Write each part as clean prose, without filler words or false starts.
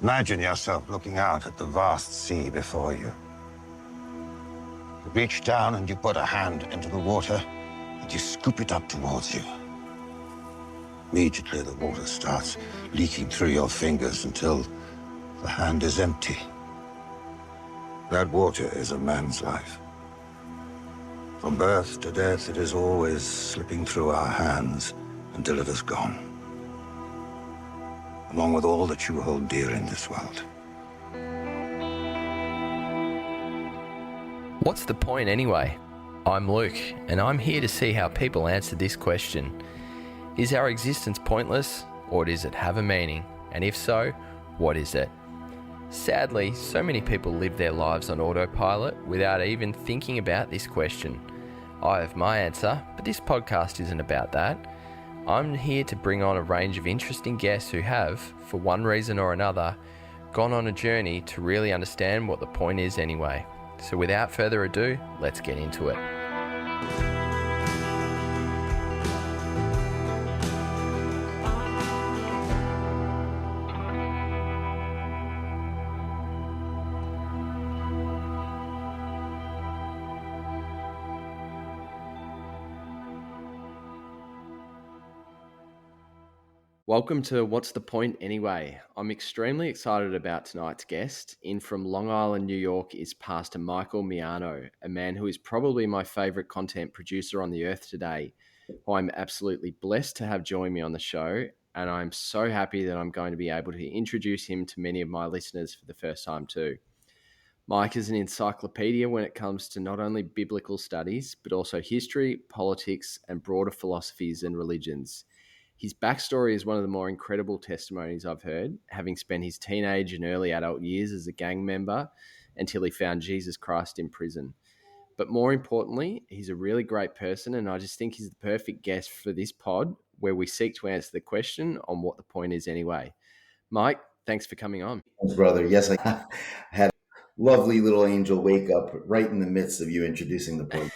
Imagine yourself looking out at the vast sea before you. You reach down and you put a hand into the water and you scoop it up towards you. Immediately, the water starts leaking through your fingers until the hand is empty. That water is a man's life. From birth to death, it is always slipping through our hands until it is gone, along with all that you hold dear in this world. What's the point anyway? I'm Luke, and I'm here to see how people answer this question. Is our existence pointless, or does it have a meaning? And if so, what is it? Sadly, so many people live their lives on autopilot without even thinking about this question. I have my answer, but this podcast isn't about that. I'm here to bring on a range of interesting guests who have, for one reason or another, gone on a journey to really understand what the point is anyway. So without further ado, let's get into it. Welcome to What's the Point Anyway? I'm extremely excited about tonight's guest. In from Long Island, New York is Pastor Michael Miano, a man who is probably my favorite content producer on the earth today, who I'm absolutely blessed to have join me on the show. And I'm so happy that I'm going to be able to introduce him to many of my listeners for the first time too. Mike is an encyclopedia when it comes to not only biblical studies, but also history, politics, and broader philosophies and religions. His backstory is one of the more incredible testimonies I've heard, having spent his teenage and early adult years as a gang member until he found Jesus Christ in prison. But more importantly, he's a really great person, and I just think he's the perfect guest for this pod where we seek to answer the question on what the point is anyway. Mike, thanks for coming on. Thanks, brother. Yes, I had a lovely little angel wake up right in the midst of you introducing the point.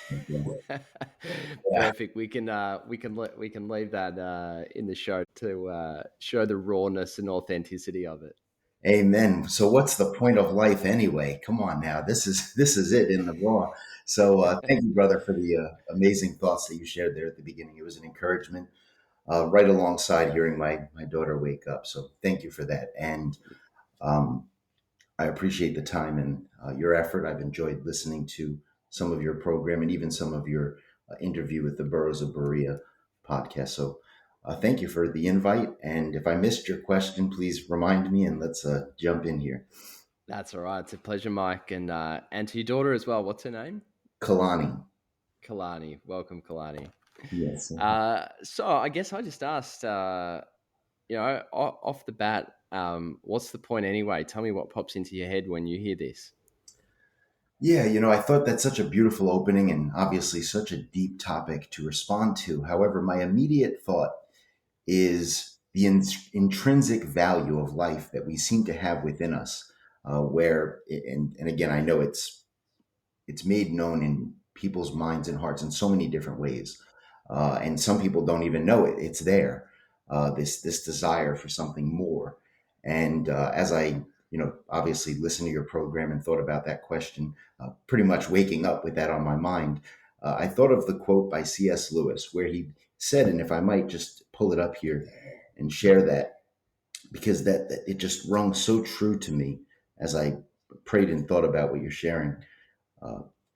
Perfect. We can leave that in the show to show the rawness and authenticity of it. Amen. So what's the point of life anyway? Come on now. This is it in the raw. So thank you, brother, for the amazing thoughts that you shared there at the beginning. It was an encouragement right alongside hearing my daughter wake up. So thank you for that. And I appreciate the time and your effort. I've enjoyed listening to some of your program and even some of your interview with the Burroughs of Berea podcast. So thank you for the invite. And if I missed your question, please remind me and let's jump in here. That's all right. It's a pleasure, Mike. And to your daughter as well. What's her name? Kalani. Kalani. Welcome, Kalani. Yes. So I guess I just asked, off the bat, what's the point anyway? Tell me what pops into your head when you hear this. Yeah, I thought that's such a beautiful opening and obviously such a deep topic to respond to. However, my immediate thought is the intrinsic value of life that we seem to have within us, and again, I know it's made known in people's minds and hearts in so many different ways, and some people don't even know it. It's there, this desire for something more, and as I obviously listened to your program and thought about that question, pretty much waking up with that on my mind, I thought of the quote by C.S. Lewis where he said, and if I might just pull it up here and share that, because that it just rung so true to me as I prayed and thought about what you're sharing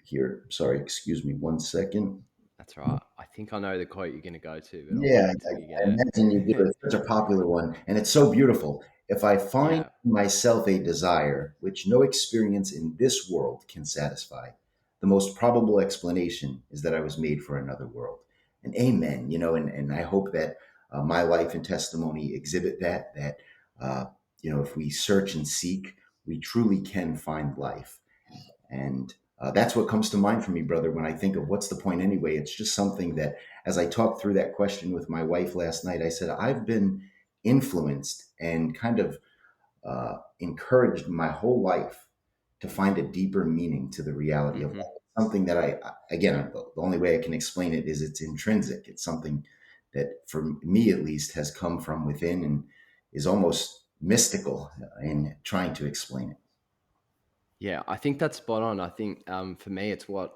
here. Sorry, excuse me 1 second. That's right. I think I know the quote you're going to go to. But yeah, I imagine you do. It's such a popular one, and it's so beautiful. If I find myself a desire which no experience in this world can satisfy, the most probable explanation is that I was made for another world. And amen. And I hope that my life and testimony exhibit that if we search and seek, we truly can find life. And that's what comes to mind for me, brother, when I think of what's the point anyway. It's just something that, as I talked through that question with my wife last night, I said, I've been influenced and kind of encouraged my whole life to find a deeper meaning to the reality of life. Something that the only way I can explain it is it's intrinsic. It's something that, for me at least, has come from within and is almost mystical in trying to explain it. Yeah, I think that's spot on. I think for me, it's what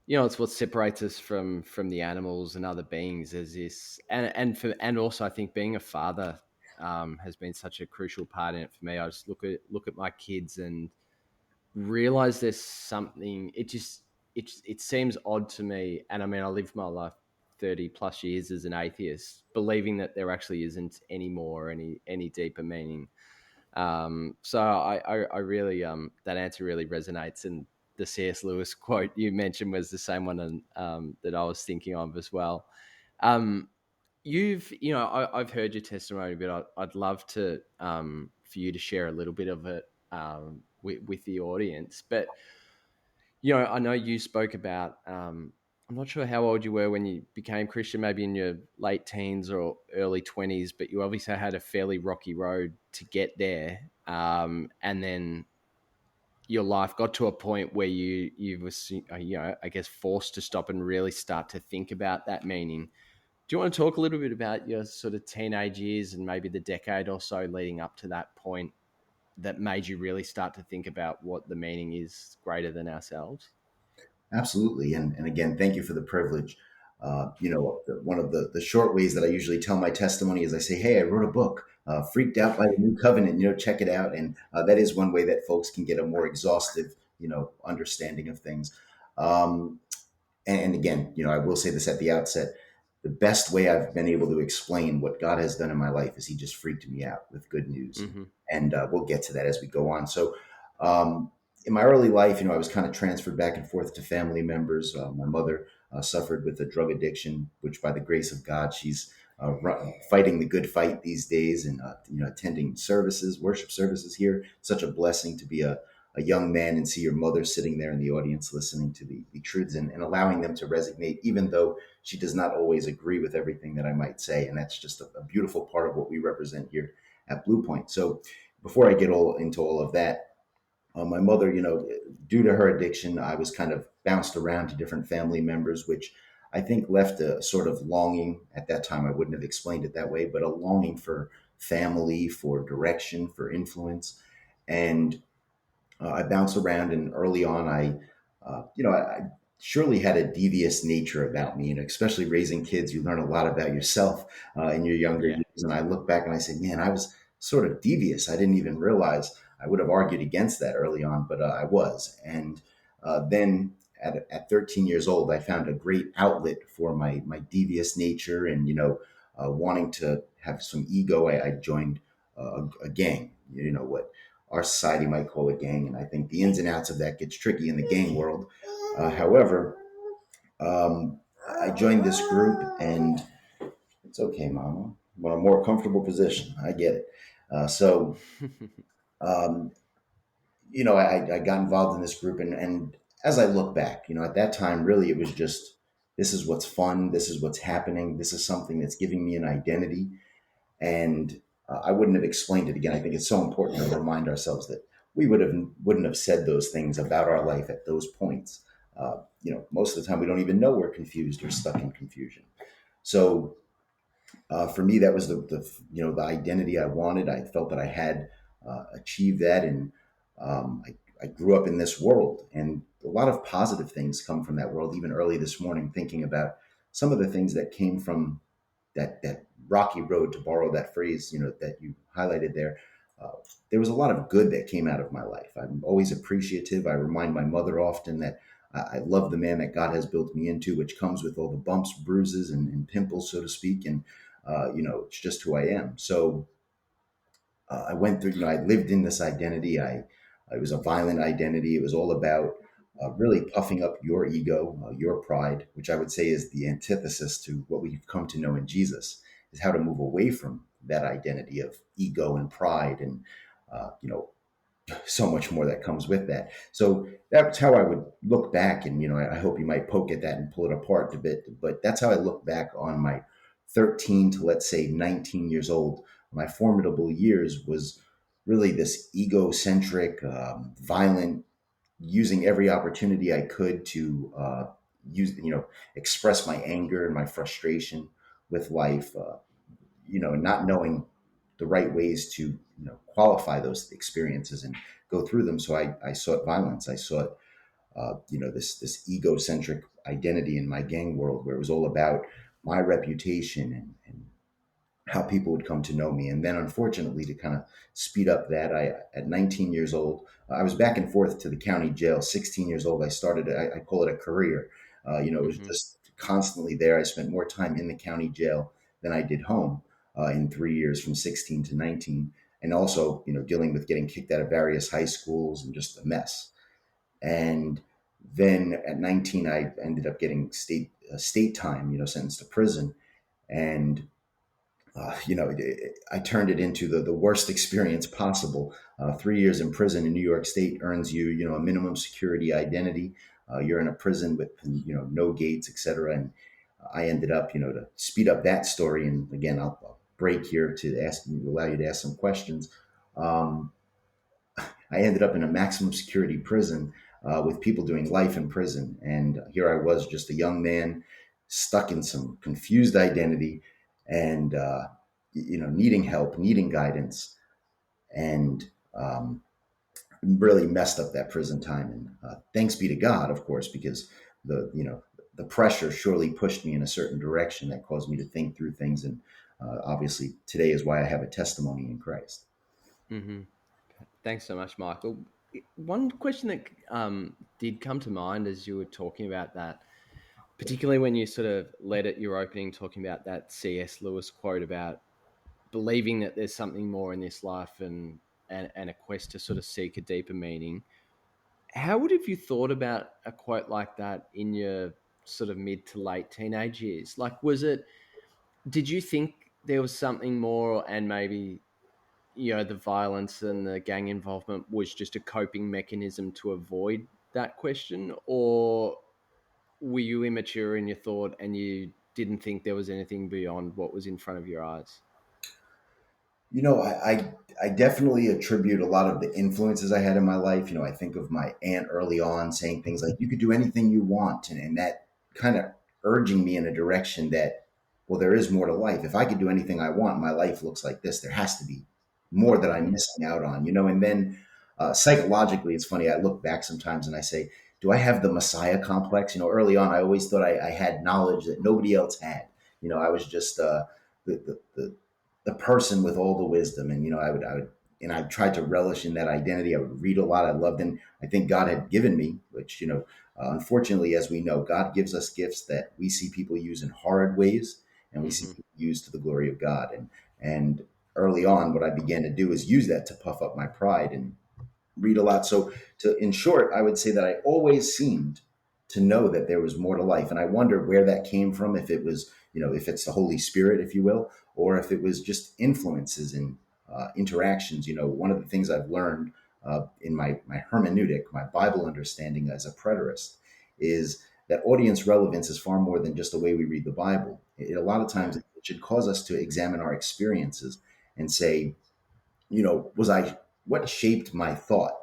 it's what separates us from the animals and other beings. Is this, and also I think being a father has been such a crucial part in it for me. I just look at my kids and realize there's something. It seems odd to me, and I mean I lived my life 30 plus years as an atheist, believing that there actually isn't any more any deeper meaning. So I really that answer really resonates, and the C.S. Lewis quote you mentioned was the same one that I was thinking of as well. Um, I've heard your testimony, but I'd love to for you to share a little bit of it with the audience. But I know you spoke about. I'm not sure how old you were when you became Christian, maybe in your late teens or early 20s, but you obviously had a fairly rocky road to get there. And then your life got to a point where you was, I guess, forced to stop and really start to think about that meaning. Do you want to talk a little bit about your sort of teenage years and maybe the decade or so leading up to that point that made you really start to think about what the meaning is greater than ourselves? Absolutely. And again, thank you for the privilege. One of the short ways that I usually tell my testimony is I say, hey, I wrote a book, Freaked Out by the New Covenant, check it out. And that is one way that folks can get a more exhaustive, understanding of things. Um, and again, I will say this at the outset. The best way I've been able to explain what God has done in my life is He just freaked me out with good news, Hmm. and we'll get to that as we go on. So, um, in my early life, I was kind of transferred back and forth to family members. My mother suffered with a drug addiction, which, by the grace of God, she's fighting the good fight these days, and attending services, worship services here. Such a blessing to be a young man and see your mother sitting there in the audience listening to the truths, and allowing them to resonate, even though she does not always agree with everything that I might say. And that's just a beautiful part of what we represent here at Blue Point. So before I get all into all of that, my mother, due to her addiction, I was kind of bounced around to different family members, which I think left a sort of longing. At that time, I wouldn't have explained it that way, but a longing for family, for direction, for influence. And I bounced around, and early on, I surely had a devious nature about me, and especially raising kids, you learn a lot about yourself in your younger Yeah. years. And I look back and I say, man, I was sort of devious. I didn't even realize. I would have argued against that early on, but I was. And then at 13 years old, I found a great outlet for my devious nature, and wanting to have some ego. I joined a gang. What our society might call a gang. And I think the ins and outs of that gets tricky in the gang world. However, um, I joined this group, and it's okay, Mama. I'm in a more comfortable position. I get it. So, um, I got involved in this group, and as I look back, at that time, really, it was just this is what's fun. This is what's happening. This is something that's giving me an identity. And I wouldn't have explained it again. I think it's so important to remind ourselves that we wouldn't have said those things about our life at those points. Most of the time we don't even know we're confused or stuck in confusion. So for me, that was the identity I wanted. I felt that I had achieved that, and I grew up in this world, and a lot of positive things come from that world. Even early this morning, thinking about some of the things that came from that rocky road, to borrow that phrase, that you highlighted there. Uh, there was a lot of good that came out of my life. I'm always appreciative. I remind my mother often that I love the man that God has built me into, which comes with all the bumps, bruises, and pimples, so to speak. And it's just who I am. So I went through. I lived in this identity. It was a violent identity. It was all about really puffing up your ego, your pride, which I would say is the antithesis to what we've come to know in Jesus, is how to move away from that identity of ego and pride, and so much more that comes with that. So that's how I would look back, and I hope you might poke at that and pull it apart a bit. But that's how I look back on my 13 to, let's say, 19 years old. My formidable years was really this egocentric, violent, using every opportunity I could to express my anger and my frustration with life. Not knowing the right ways to, qualify those experiences and go through them. So I sought violence. I sought, this egocentric identity in my gang world, where it was all about my reputation and how people would come to know me. And then, unfortunately, to kind of speed up that, at 19 years old, I was back and forth to the county jail. 16 years old, I started, I call it a career. It was Mm-hmm. just constantly there. I spent more time in the county jail than I did home in 3 years, from 16 to 19. And also, dealing with getting kicked out of various high schools and just a mess. And then at 19, I ended up getting state time, sentenced to prison. And I turned it into the worst experience possible. 3 years in prison in New York State earns you, a minimum security identity. You're in a prison with, no gates, etc. And I ended up, to speed up that story. And again, I'll break here to allow you to ask some questions. Um, I ended up in a maximum security prison with people doing life in prison. And here I was, just a young man stuck in some confused identity and, needing help, needing guidance, and really messed up that prison time. And thanks be to God, of course, because the pressure surely pushed me in a certain direction that caused me to think through things. And obviously, today is why I have a testimony in Christ. Mm-hmm. Thanks so much, Michael. One question that did come to mind as you were talking about that, particularly when you sort of led at your opening talking about that C.S. Lewis quote about believing that there's something more in this life and a quest to sort of seek a deeper meaning. How would have you thought about a quote like that in your sort of mid to late teenage years? Like, did you think there was something more and maybe, the violence and the gang involvement was just a coping mechanism to avoid that question? Or were you immature in your thought and you didn't think there was anything beyond what was in front of your eyes? I definitely attribute a lot of the influences I had in my life. I think of my aunt early on saying things like, you could do anything you want. And that kind of urging me in a direction that, well, there is more to life. If I could do anything I want, my life looks like this. There has to be more that I'm Mm-hmm. missing out on, and then psychologically, it's funny. I look back sometimes and I say, do I have the Messiah complex? Early on, I always thought I had knowledge that nobody else had. I was just the person with all the wisdom. And and I tried to relish in that identity. I would read a lot. I loved, and I think God had given me, which unfortunately, as we know, God gives us gifts that we see people use in horrid ways, and we see Mm-hmm. people use to the glory of God. And early on, what I began to do is use that to puff up my pride and read a lot. So, in short, I would say that I always seemed to know that there was more to life, and I wonder where that came from. If it was, if it's the Holy Spirit, if you will, or if it was just influences and interactions. One of the things I've learned in my hermeneutic, my Bible understanding as a preterist, is that audience relevance is far more than just the way we read the Bible. A lot of Yeah. times, it should cause us to examine our experiences and say, was I, what shaped my thought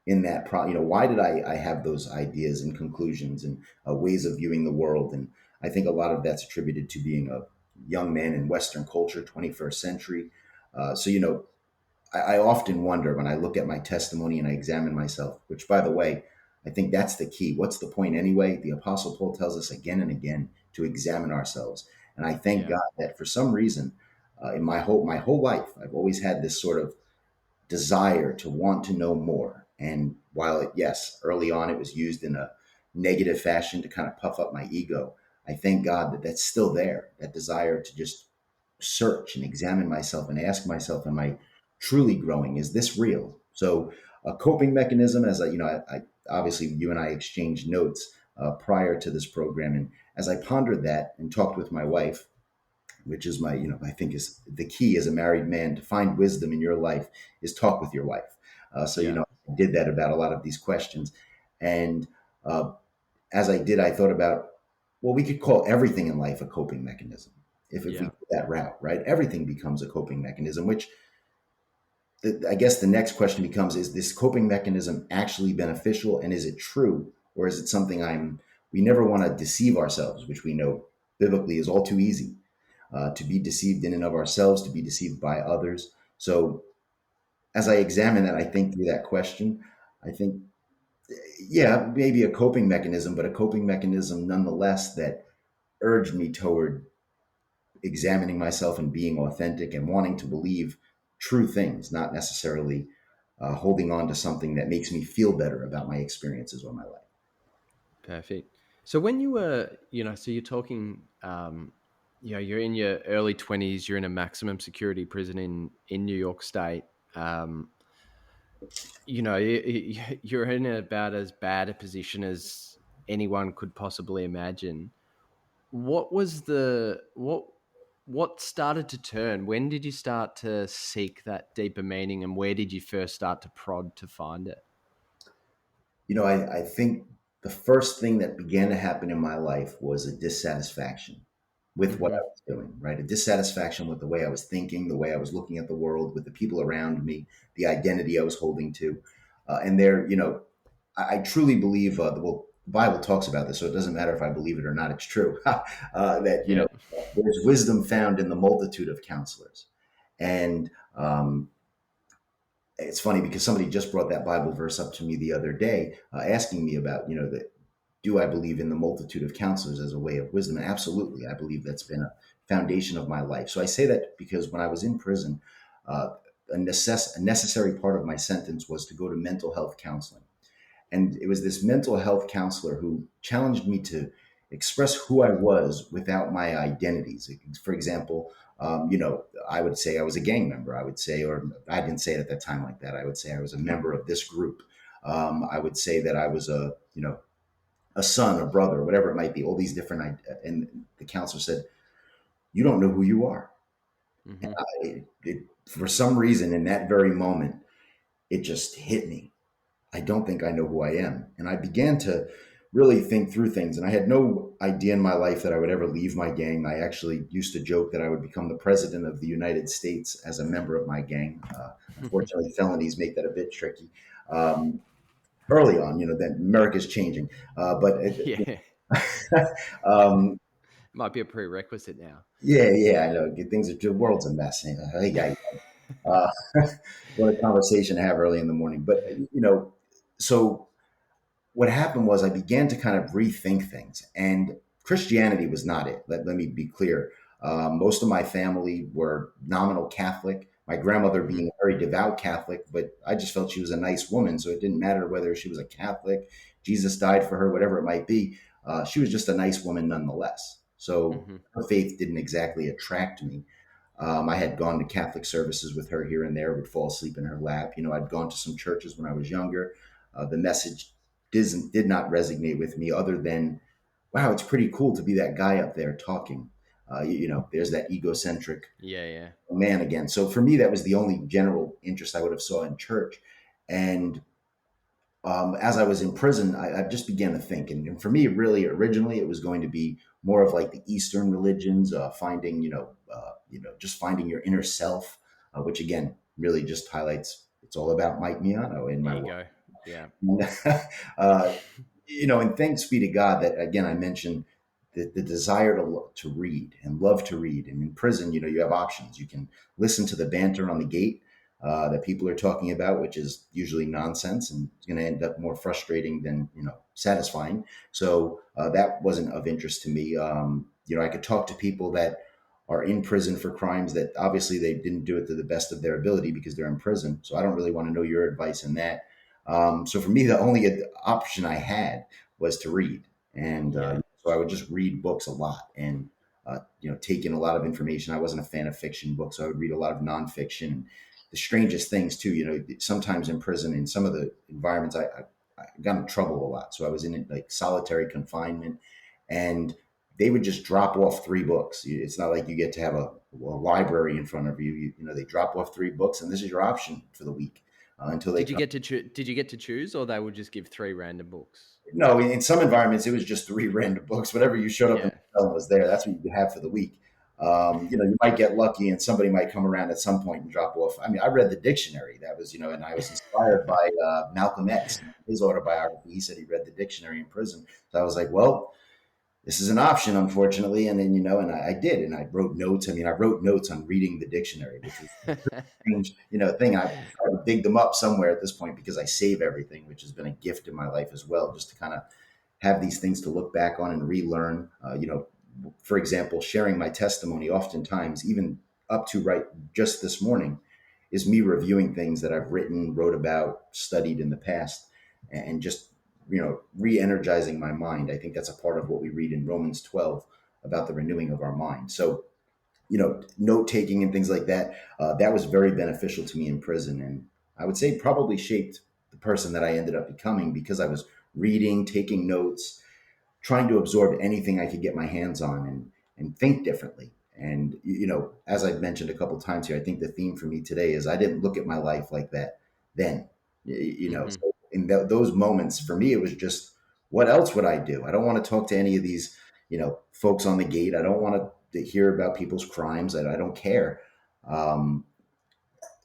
in that why did I have those ideas and conclusions and ways of viewing the world? And I think a lot of that's attributed to being a young man in Western culture, 21st century. So, I often wonder when I look at my testimony and I examine myself, which, by the way, I think that's the key. What's the point anyway? The Apostle Paul tells us again and again to examine ourselves. And I thank Yeah. God that for some reason, in my whole life, I've always had this sort of desire to want to know more. And while yes, early on it was used in a negative fashion to kind of puff up my ego, I thank God that that's still there. That desire to just search and examine myself and ask myself, am I truly growing? Is this real? So a coping mechanism, as I obviously you and I exchanged notes prior to this program, and as I pondered that and talked with my wife, which is I think is the key as a married man to find wisdom in your life, is talk with your wife. So, Yeah. I did that about a lot of these questions. And as I did, I thought about, well, we could call everything in life a coping mechanism. If we Yeah. go that route, right? Everything becomes a coping mechanism, which I guess the next question becomes, is this coping mechanism actually beneficial, and is it true? Or is it something we never want to deceive ourselves, which we know biblically is all too easy to be deceived in and of ourselves, to be deceived by others. So as I examine that, I think through that question, I think, yeah, maybe a coping mechanism, but a coping mechanism nonetheless that urged me toward examining myself and being authentic and wanting to believe true things, not necessarily holding on to something that makes me feel better about my experiences or my life. Perfect. So when you were, so you're talking, you're in your early 20s, you're in a maximum security prison in New York State. Um, you're in about as bad a position as anyone could possibly imagine. What was what started to turn? When did you start to seek that deeper meaning, and where did you first start to prod to find it? I think the first thing that began to happen in my life was a dissatisfaction with what I Hmm. was doing, right? A dissatisfaction with the way I was thinking, the way I was looking at the world, with the people around me, the identity I was holding to. And there, I truly believe, the Bible talks about this, so it doesn't matter if I believe it or not, it's true. That, Yeah. there's wisdom found in the multitude of counselors. And it's funny because somebody just brought that Bible verse up to me the other day, asking me about, do I believe in the multitude of counselors as a way of wisdom? And absolutely, I believe that's been a foundation of my life. So I say that because when I was in prison, a necessary part of my sentence was to go to mental health counseling. And it was this mental health counselor who challenged me to express who I was without my identities. For example, I would say I was a gang member. I would say, or I didn't say it at that time like that. I would say I was a member of this group. I would say that I was a son, a brother, whatever it might be. All these different. And the counselor said, "You don't know who you are." And Hmm. for some reason, in that very moment, it just hit me. I don't think I know who I am. And I began to really think through things. And I had no idea in my life that I would ever leave my gang. I actually used to joke that I would become the president of the United States as a member of my gang. Unfortunately, felonies make that a bit tricky. Um, Early on, that America's changing. Yeah. Um, Might be a prerequisite now. yeah, I know. The world's a mess. Yeah, uh, what a conversation to have early in the morning. But, so what happened was I began to kind of rethink things, and Christianity was not it. Let me be clear. Most of my family were nominal Catholic. My grandmother Hmm. being a very devout Catholic, but I just felt she was a nice woman, so it didn't matter whether she was a Catholic, Jesus died for her, whatever it might be. She was just a nice woman nonetheless. So Hmm. her faith didn't exactly attract me. I had gone to Catholic services with her here and there, would fall asleep in her lap. I'd gone to some churches when I was younger. The message did not resonate with me, other than, wow, it's pretty cool to be that guy up there talking. There's that egocentric Yeah, yeah. man again. So for me, that was the only general interest I would have saw in church. And as I was in prison, I just began to think, and for me, really, originally, it was going to be more of like the Eastern religions, finding, just finding your inner self, which again, really just highlights it's all about Mike Miano in my work. Ego. Yeah. uh, and thanks be to God that again I mentioned the desire to read and love to read. And in prison, you have options. You can listen to the banter on the gate that people are talking about, which is usually nonsense and it's going to end up more frustrating than satisfying. So that wasn't of interest to me. I could talk to people that are in prison for crimes that obviously they didn't do it to the best of their ability because they're in prison. So I don't really want to know your advice in that. So for me, the only option I had was to read, and Yeah. so I would just read books a lot and take in a lot of information. I wasn't a fan of fiction books, so I would read a lot of nonfiction. The strangest things too, sometimes in prison, in some of the environments, I got in trouble a lot. So I was in like solitary confinement, and they would just drop off 3 books. It's not like you get to have a library in front of you. They drop off 3 books, and this is your option for the week until they Did you come. get to Did you get to choose, or they would just give three random books? No, in some environments, it was just 3 random books. Whatever you showed up and Yeah. was there. That's what you have for the week. You might get lucky, and somebody might come around at some point and drop off. I mean, I read the dictionary. That was, and I was inspired by Malcolm X, his autobiography. He said he read the dictionary in prison. So I was like, well, this is an option, unfortunately. And then, and I did, and I wrote notes. I mean, I wrote notes on reading the dictionary, which was a strange, thing. I try to dig them up somewhere at this point because I save everything, which has been a gift in my life as well, just to kind of have these things to look back on and relearn. For example, sharing my testimony, oftentimes, even up to right just this morning, is me reviewing things that I've written, wrote about, studied in the past, and just re-energizing my mind. I think that's a part of what we read in Romans 12 about the renewing of our mind. So, note taking and things like that, that was very beneficial to me in prison, and I would say probably shaped the person that I ended up becoming, because I was reading, taking notes, trying to absorb anything I could get my hands on, and think differently. And as I've mentioned a couple times here, I think the theme for me today is I didn't look at my life like that then. Hmm. So in those moments, for me, it was just, what else would I do? I don't want to talk to any of these folks on the gate. I don't want to hear about people's crimes. I don't care. Um,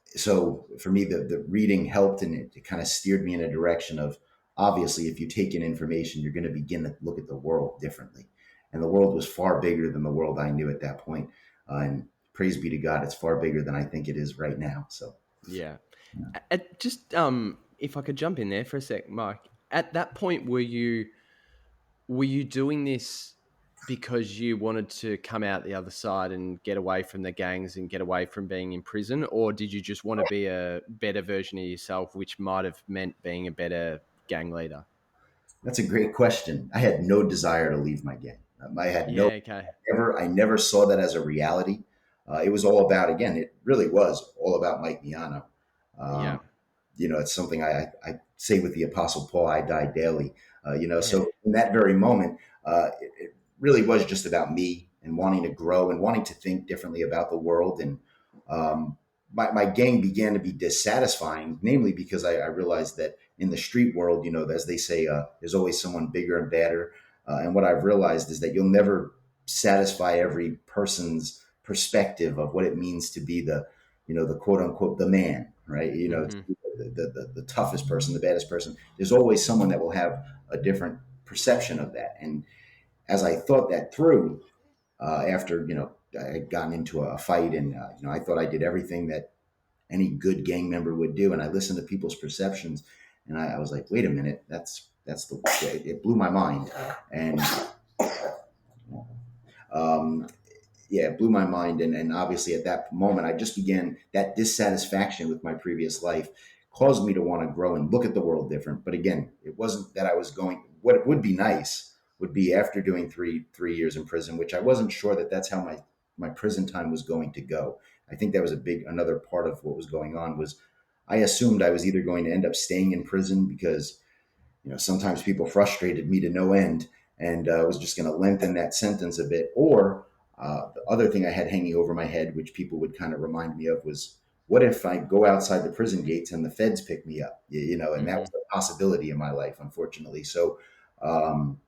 so for me, the reading helped, and it kind of steered me in a direction of, obviously, if you take in information, you're going to begin to look at the world differently. And the world was far bigger than the world I knew at that point. And praise be to God, it's far bigger than I think it is right now. So, Yeah. yeah. Just if I could jump in there for a sec, Mike. At that point, were you doing this because you wanted to come out the other side and get away from the gangs and get away from being in prison, or did you just want to be a better version of yourself, which might have meant being a better gang leader? That's a great question. I had no desire to leave my gang. I had no, Yeah. Okay. I never saw that as a reality. It was all about, again, it really was all about Mike Miano. Yeah. Um, it's something I say with the Apostle Paul, I die daily. Yeah. So in that very moment, it really was just about me and wanting to grow and wanting to think differently about the world. And um, my gang began to be dissatisfying, namely because I realized that in the street world, as they say, there's always someone bigger and badder. And what I've realized is that you'll never satisfy every person's perspective of what it means to be the quote unquote the man, right? Hmm. The toughest person, the baddest person. There's always someone that will have a different perception of that. And as I thought that through, after I had gotten into a fight, and I thought I did everything that any good gang member would do, and I listened to people's perceptions, and I was like, wait a minute, it blew my mind, and um, yeah, it blew my mind. And obviously at that moment, I just began, that dissatisfaction with my previous life caused me to want to grow and look at the world different. But again, it wasn't that I was going, what would be nice would be, after doing three years in prison, which I wasn't sure that that's how my prison time was going to go. I think that was another part of what was going on was, I assumed I was either going to end up staying in prison because sometimes people frustrated me to no end, and was just going to lengthen that sentence a bit. Or the other thing I had hanging over my head, which people would kind of remind me of, was, what if I go outside the prison gates and the feds pick me up? And that Hmm. was a possibility in my life, unfortunately. So, um,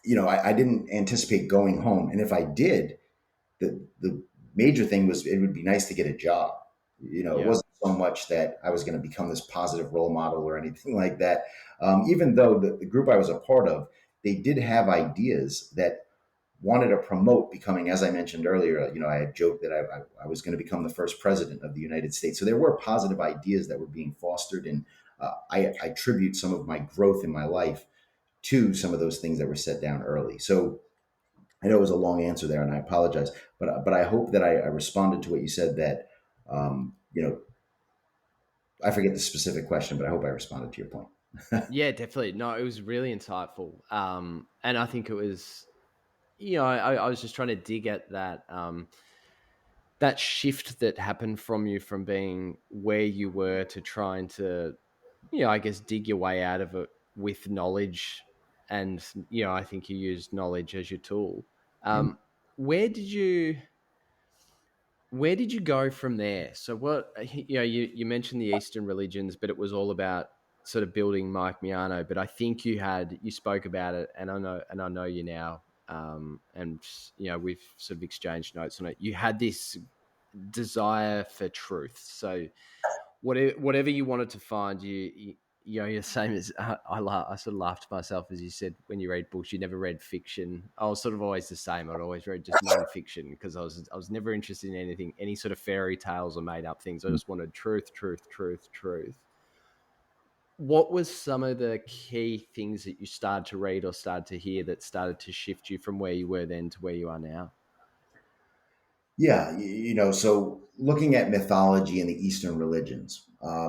I didn't anticipate going home. And if I did, the major thing was, it would be nice to get a job. It Yeah. wasn't so much that I was going to become this positive role model or anything like that. Even though the group I was a part of, they did have ideas that wanted to promote becoming, as I mentioned earlier, I had joked that I was going to become the first president of the United States. So there were positive ideas that were being fostered, and I attribute some of my growth in my life to some of those things that were set down early. So I know it was a long answer there, and I apologize, but I hope that I responded to what you said. That um, you know, I forget the specific question, but I hope I responded to your point. Yeah, definitely. No, it was really insightful. And I think it was, I was just trying to dig at that shift that happened from you from being where you were to trying to, I guess dig your way out of it with knowledge. And, I think you used knowledge as your tool. Amen. Um, where did you where did you go from there? So what you mentioned the Eastern religions, but it was all about sort of building Mike Miano. But I think you spoke about it, and I know you now, and we've sort of exchanged notes on it. You had this desire for truth. So whatever you wanted to find, You're the same as I sort of laughed to myself as you said when you read books, you never read fiction. I was sort of always the same. I'd always read just non-fiction because I was never interested in anything, any sort of fairy tales or made up things. I just wanted truth, truth, truth, truth. What was some of the key things that you started to read or started to hear that started to shift you from where you were then to where you are now? Yeah, so looking at mythology and the Eastern religions,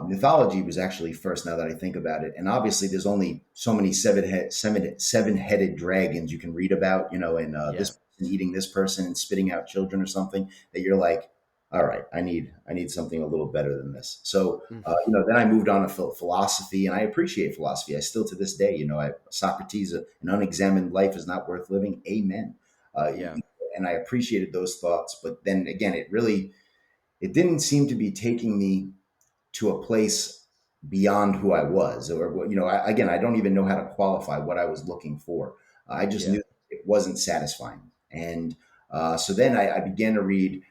mythology was actually first. Now that I think about it, and obviously there's only so many seven-headed dragons you can read about, and Yeah. this person eating this person and spitting out children or something that you're like, all right, I need something a little better than this. So Mm. then I moved on to philosophy, and I appreciate philosophy. I still to this day, Socrates, an unexamined life is not worth living. Amen. Uh, Yeah. and I appreciated those thoughts. But then again, it didn't seem to be taking me to a place beyond who I was, or again, I don't even know how to qualify what I was looking for. I just Yeah. knew it wasn't satisfying, and so then I began to read.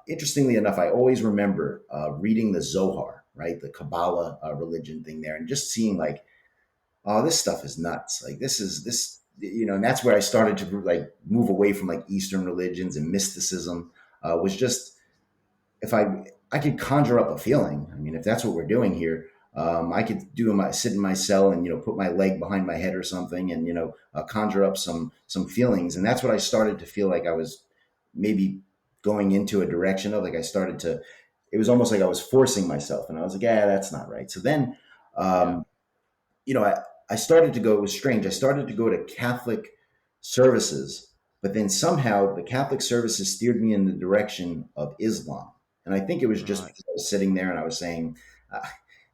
Interestingly enough, I always remember reading the Zohar, right, the Kabbalah religion thing there, and just seeing like, oh, this stuff is nuts. Like this, and that's where I started to like move away from like Eastern religions and mysticism. Was just if I could conjure up a feeling. I mean, if that's what we're doing here, I could sit in my cell and put my leg behind my head or something, and conjure up some feelings, and that's what I started to feel like I was maybe going into a direction of. Like I started to, it was almost like I was forcing myself, and I was like, yeah, that's not right. So then. Yeah. Um, I started to go, it was strange. I started to go to Catholic services, but then somehow the Catholic services steered me in the direction of Islam. And I think it was just Right. because I was sitting there and I was saying, uh,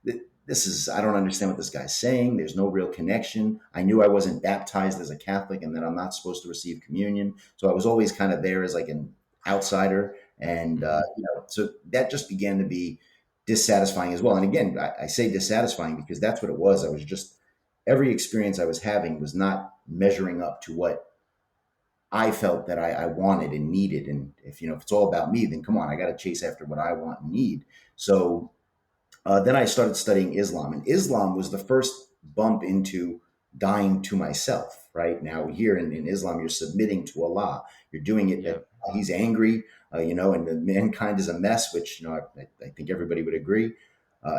I don't understand what this guy's saying. There's no real connection. I knew I wasn't baptized as a Catholic and that I'm not supposed to receive communion. So I was always kind of there as like an outsider. And, Hmm. so that just began to be dissatisfying as well. And again, I say dissatisfying because that's what it was. I was just, every experience I was having was not measuring up to what I felt that I wanted and needed. And if it's all about me, then come on, I got to chase after what I want and need. So then I started studying Islam, and Islam was the first bump into dying to myself. Right now, here in Islam, you're submitting to Allah. You're doing it that Yeah. He's angry, and the mankind is a mess, which I think everybody would agree.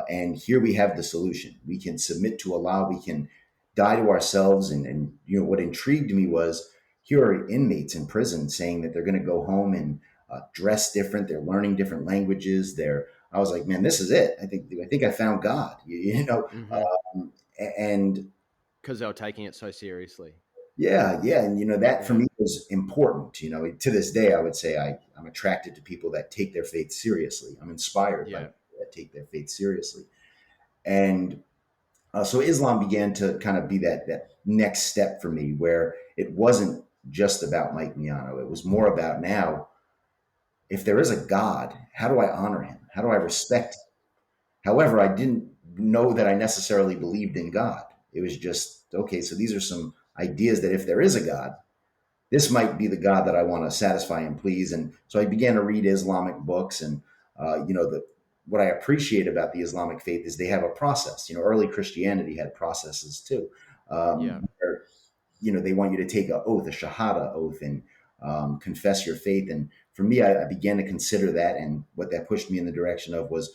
And here we have the solution. We can submit to Allah. We can die to ourselves. And what intrigued me was here are inmates in prison saying that they're going to go home and dress different. They're learning different languages. I was like, man, this is it. I think I found God. Hmm. And Because they were taking it so seriously. yeah, yeah, and that for Yeah. me was important. To this day, I would say I'm attracted to people that take their faith seriously. I'm inspired by Yeah. people that take their faith seriously, and so Islam began to kind of be that next step for me, where it wasn't just about Mike Miano. It was more about now, if there is a God, how do I honor him? How do I respect him? However, I didn't know that I necessarily believed in God. It was just, okay, so these are some ideas that if there is a God, this might be the God that I want to satisfy and please. And so I began to read Islamic books. And, what I appreciate about the Islamic faith is they have a process. Early Christianity had processes too. Yeah. Where, they want you to take an oath, a Shahada oath, and confess your faith. And for me, I began to consider that. And what that pushed me in the direction of was,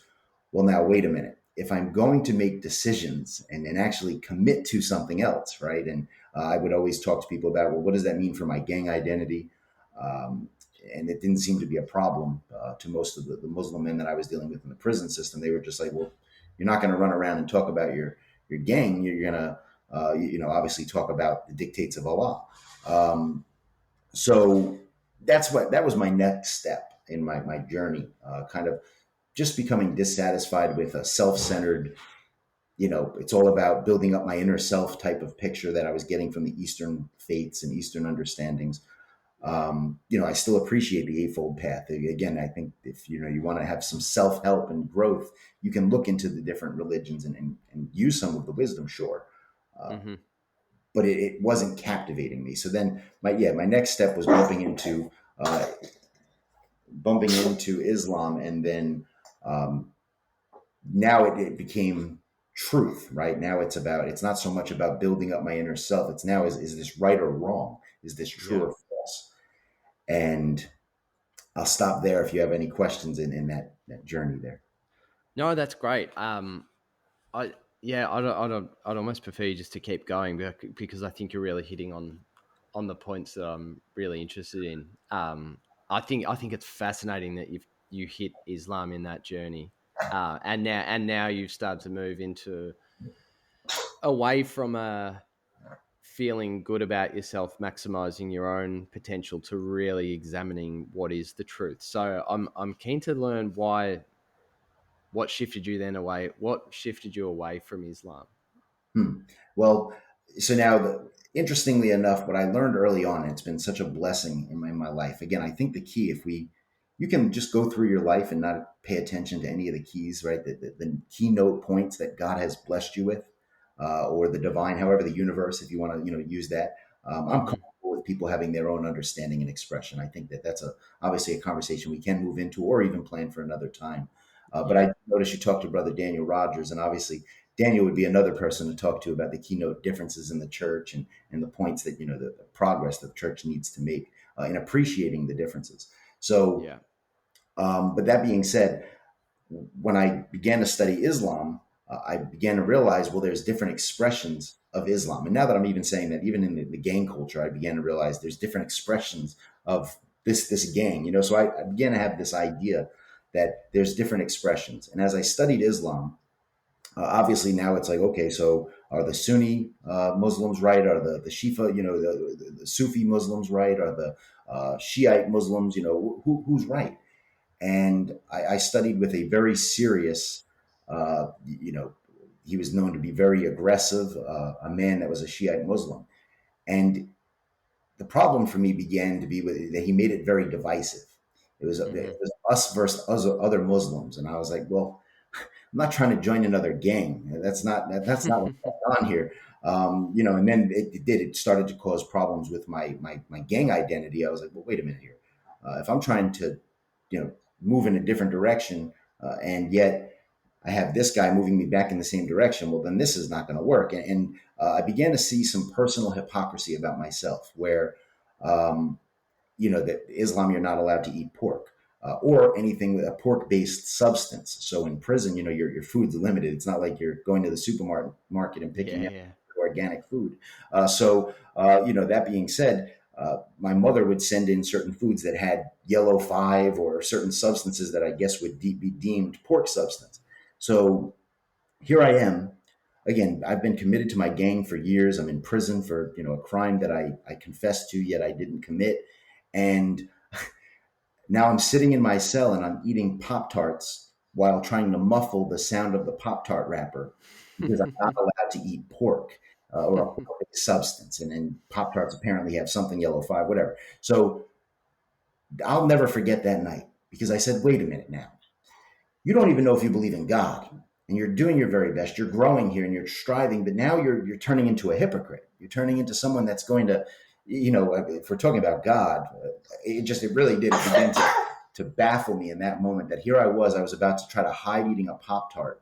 well, now, wait a minute. If I'm going to make decisions and actually commit to something else, right? And I would always talk to people about, well, what does that mean for my gang identity? Um, and it didn't seem to be a problem to most of the Muslim men that I was dealing with in the prison system. They were just like, well, you're not going to run around and talk about your gang. You're going to, obviously talk about the dictates of Allah. So that was my next step in my journey, kind of just becoming dissatisfied with a self-centered, it's all about building up my inner self type of picture that I was getting from the Eastern faiths and Eastern understandings. I still appreciate the Eightfold Path. Again, I think if you want to have some self-help and growth, you can look into the different religions and use some of the wisdom, sure. Uh, Hmm. but it wasn't captivating me. So then my next step was bumping into Islam, and then um, now it became truth, right? Now it's not so much about building up my inner self. It's now, is this right or wrong? Is this true Yeah. or false? And I'll stop there if you have any questions in that journey there. No, that's great. I yeah, I'd almost prefer you just to keep going because I think you're really hitting on the points that I'm really interested in. I think it's fascinating that you hit Islam in that journey, and now you've started to move into away from feeling good about yourself, maximizing your own potential to really examining what is the truth. So I'm keen to learn what shifted you away from Islam. Hmm. Well, so now, interestingly enough, what I learned early on, it's been such a blessing in my life. Again, I think the key, you can just go through your life and not pay attention to any of the keys, right? The keynote points that God has blessed you with, or the divine, however, the universe, if you want to, use that. I'm Mm-hmm. comfortable with people having their own understanding and expression. I think that that's obviously a conversation we can move into, or even plan for another time. But Yeah. I noticed you talked to Brother Daniel Rogers, and obviously Daniel would be another person to talk to about the keynote differences in the church, and the points that, the progress the church needs to make in appreciating the differences. So, Yeah. but that being said, when I began to study Islam, I began to realize, well, there's different expressions of Islam. And now that I'm even saying that, even in the gang culture, I began to realize there's different expressions of this gang. So I began to have this idea that there's different expressions. And as I studied Islam, obviously now it's like, okay, so are the Sunni Muslims right? Are the Shifa, the Sufi Muslims right? Are the Shiite Muslims, who's right? And I studied with a very serious, he was known to be very aggressive, a man that was a Shiite Muslim. And the problem for me began to be that he made it very divisive. Mm-hmm. It was us versus other Muslims. And I was like, well, I'm not trying to join another gang. That's not what's going on here. And then it started to cause problems with my gang identity. I was like, well, wait a minute here. If I'm trying to, move in a different direction, and yet I have this guy moving me back in the same direction, well, then this is not going to work. And I began to see some personal hypocrisy about myself, where, um, that Islam, you're not allowed to eat pork. Or anything with a pork-based substance. So in prison, your food's limited. It's not like you're going to the supermarket and picking Yeah. up Yeah. organic food. That being said, my mother would send in certain foods that had yellow 5 or certain substances that I guess would be deemed pork substance. So here I am. Again, I've been committed to my gang for years. I'm in prison for a crime that I confessed to, yet I didn't commit. And now I'm sitting in my cell and I'm eating Pop Tarts while trying to muffle the sound of the Pop Tart wrapper because I'm not allowed to eat pork, or a pork substance. And Pop Tarts apparently have something yellow 5, whatever. So I'll never forget that night, because I said, wait a minute now. You don't even know if you believe in God, and you're doing your very best. You're growing here and you're striving, but now you're turning into a hypocrite. You're turning into someone that's going to, if we're talking about God, it really did begin to baffle me in that moment, that here I was about to try to hide eating a Pop Tart,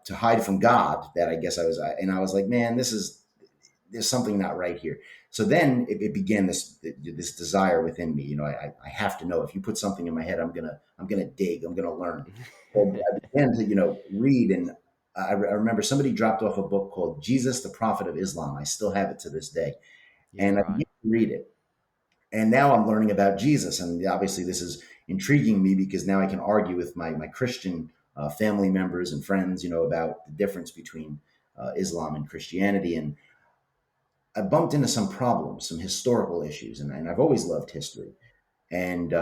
to hide from God that I guess and I was like, man, there's something not right here. So then it began this desire within me. I have to know. If you put something in my head, I'm gonna dig. I'm gonna learn. So I began to read, and I remember somebody dropped off a book called Jesus, the Prophet of Islam. I still have it to this day, Yeah. and I Right. began to read it. And now I'm learning about Jesus, and obviously this is intriguing me, because now I can argue with my Christian family members and friends, about the difference between Islam and Christianity. And I bumped into some problems, some historical issues, and I've always loved history. And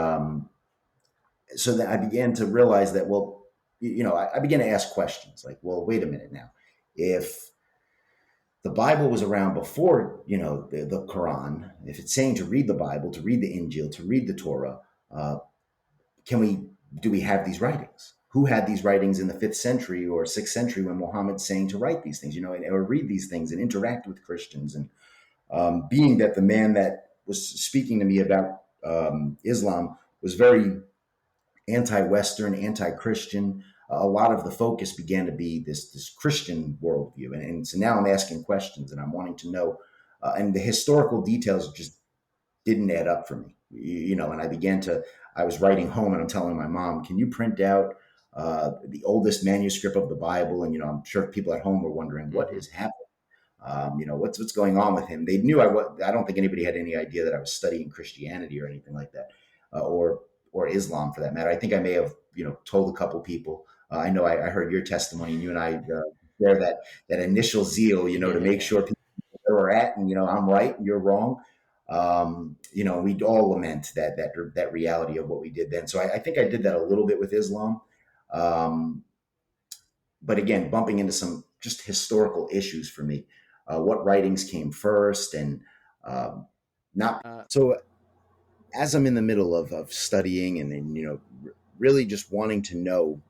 so then I began to realize that, well, I began to ask questions like, well, wait a minute now. If the Bible was around before, the Quran, if it's saying to read the Bible, to read the Injil, to read the Torah, uh, do we have these writings? Who had these writings in the 5th century or 6th century when Muhammad's saying to write these things, or read these things and interact with Christians? And being that the man that was speaking to me about Islam was very anti-Western, anti-Christian, a lot of the focus began to be this Christian worldview, and so now I'm asking questions and I'm wanting to know, and the historical details just didn't add up for me, and I was writing home and I'm telling my mom, can you print out the oldest manuscript of the Bible? And, I'm sure people at home were wondering what Mm-hmm. is happening. What's going on with him? They knew I don't think anybody had any idea that I was studying Christianity or anything like that, or Islam for that matter. I think I may have, told a couple people. I know I heard your testimony, and you and I share that initial zeal, to make Yeah. sure people know where we're at, and I'm right and you're wrong. We'd all lament that reality of what we did then. So I think I did that a little bit with Islam. Um, but again, bumping into some just historical issues for me. What writings came first, and um, not Uh, so. As I'm in the middle of studying, and really just wanting to know,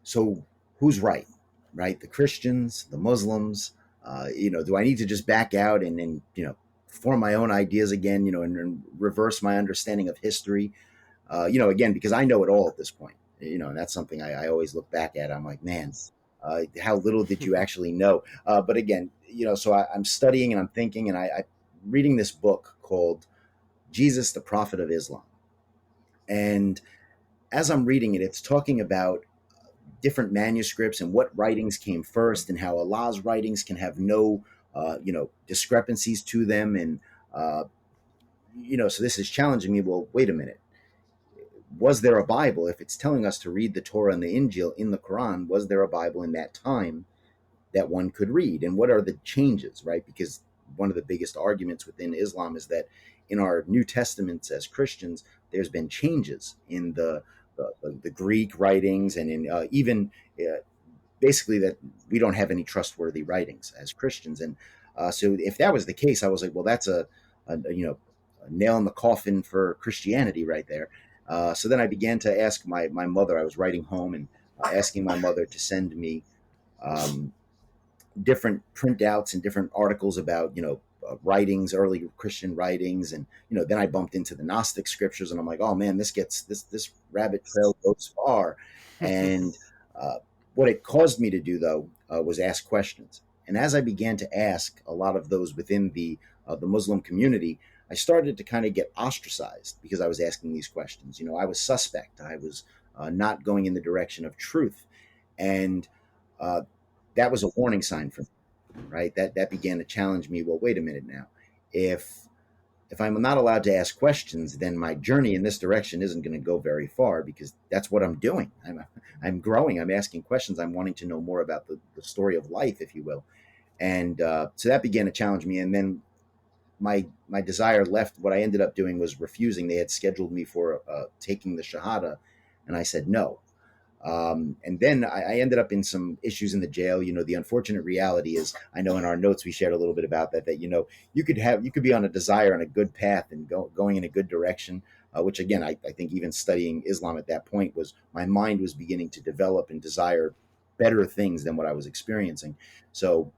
so who's right, right? The Christians, the Muslims. Do I need to just back out and form my own ideas again, and reverse my understanding of history? Again, because I know it all at this point, and that's something I always look back at. I'm like, man, how little did you actually know? But again, so I'm studying and I'm thinking, and I'm reading this book called Jesus, the Prophet of Islam. And as I'm reading it, it's talking about different manuscripts and what writings came first, and how Allah's writings can have no, discrepancies to them. And, so this is challenging me. Well, wait a minute. Was there a Bible? If it's telling us to read the Torah and the Injil in the Quran, was there a Bible in that time that one could read? And what are the changes, right? Because one of the biggest arguments within Islam is that in our New Testaments as Christians, there's been changes in the Greek writings, and in even basically that we don't have any trustworthy writings as Christians. And so if that was the case, I was like, well, that's a nail in the coffin for Christianity right there. So then I began to ask my mother. I was writing home and asking my mother to send me um, different printouts and different articles about writings, early Christian writings. And then I bumped into the Gnostic scriptures, and I'm like, oh man, this rabbit trail goes far. And what it caused me to do, though, was ask questions. And as I began to ask a lot of those within the Muslim community, I started to kind of get ostracized because I was asking these questions. I was suspect. I was not going in the direction of truth. And uh, that was a warning sign for me, right? That began to challenge me. Well, wait a minute now. If I'm not allowed to ask questions, then my journey in this direction isn't going to go very far, because that's what I'm doing. I'm growing. I'm asking questions. I'm wanting to know more about the story of life, if you will. And so that began to challenge me. And then my desire left. What I ended up doing was refusing. They had scheduled me for taking the Shahada, and I said no. And then I ended up in some issues in the jail. The unfortunate reality is, I know in our notes we shared a little bit about that you could be on a desire and a good path and going in a good direction, which again, I think even studying Islam at that point, was my mind was beginning to develop and desire better things than what I was experiencing. So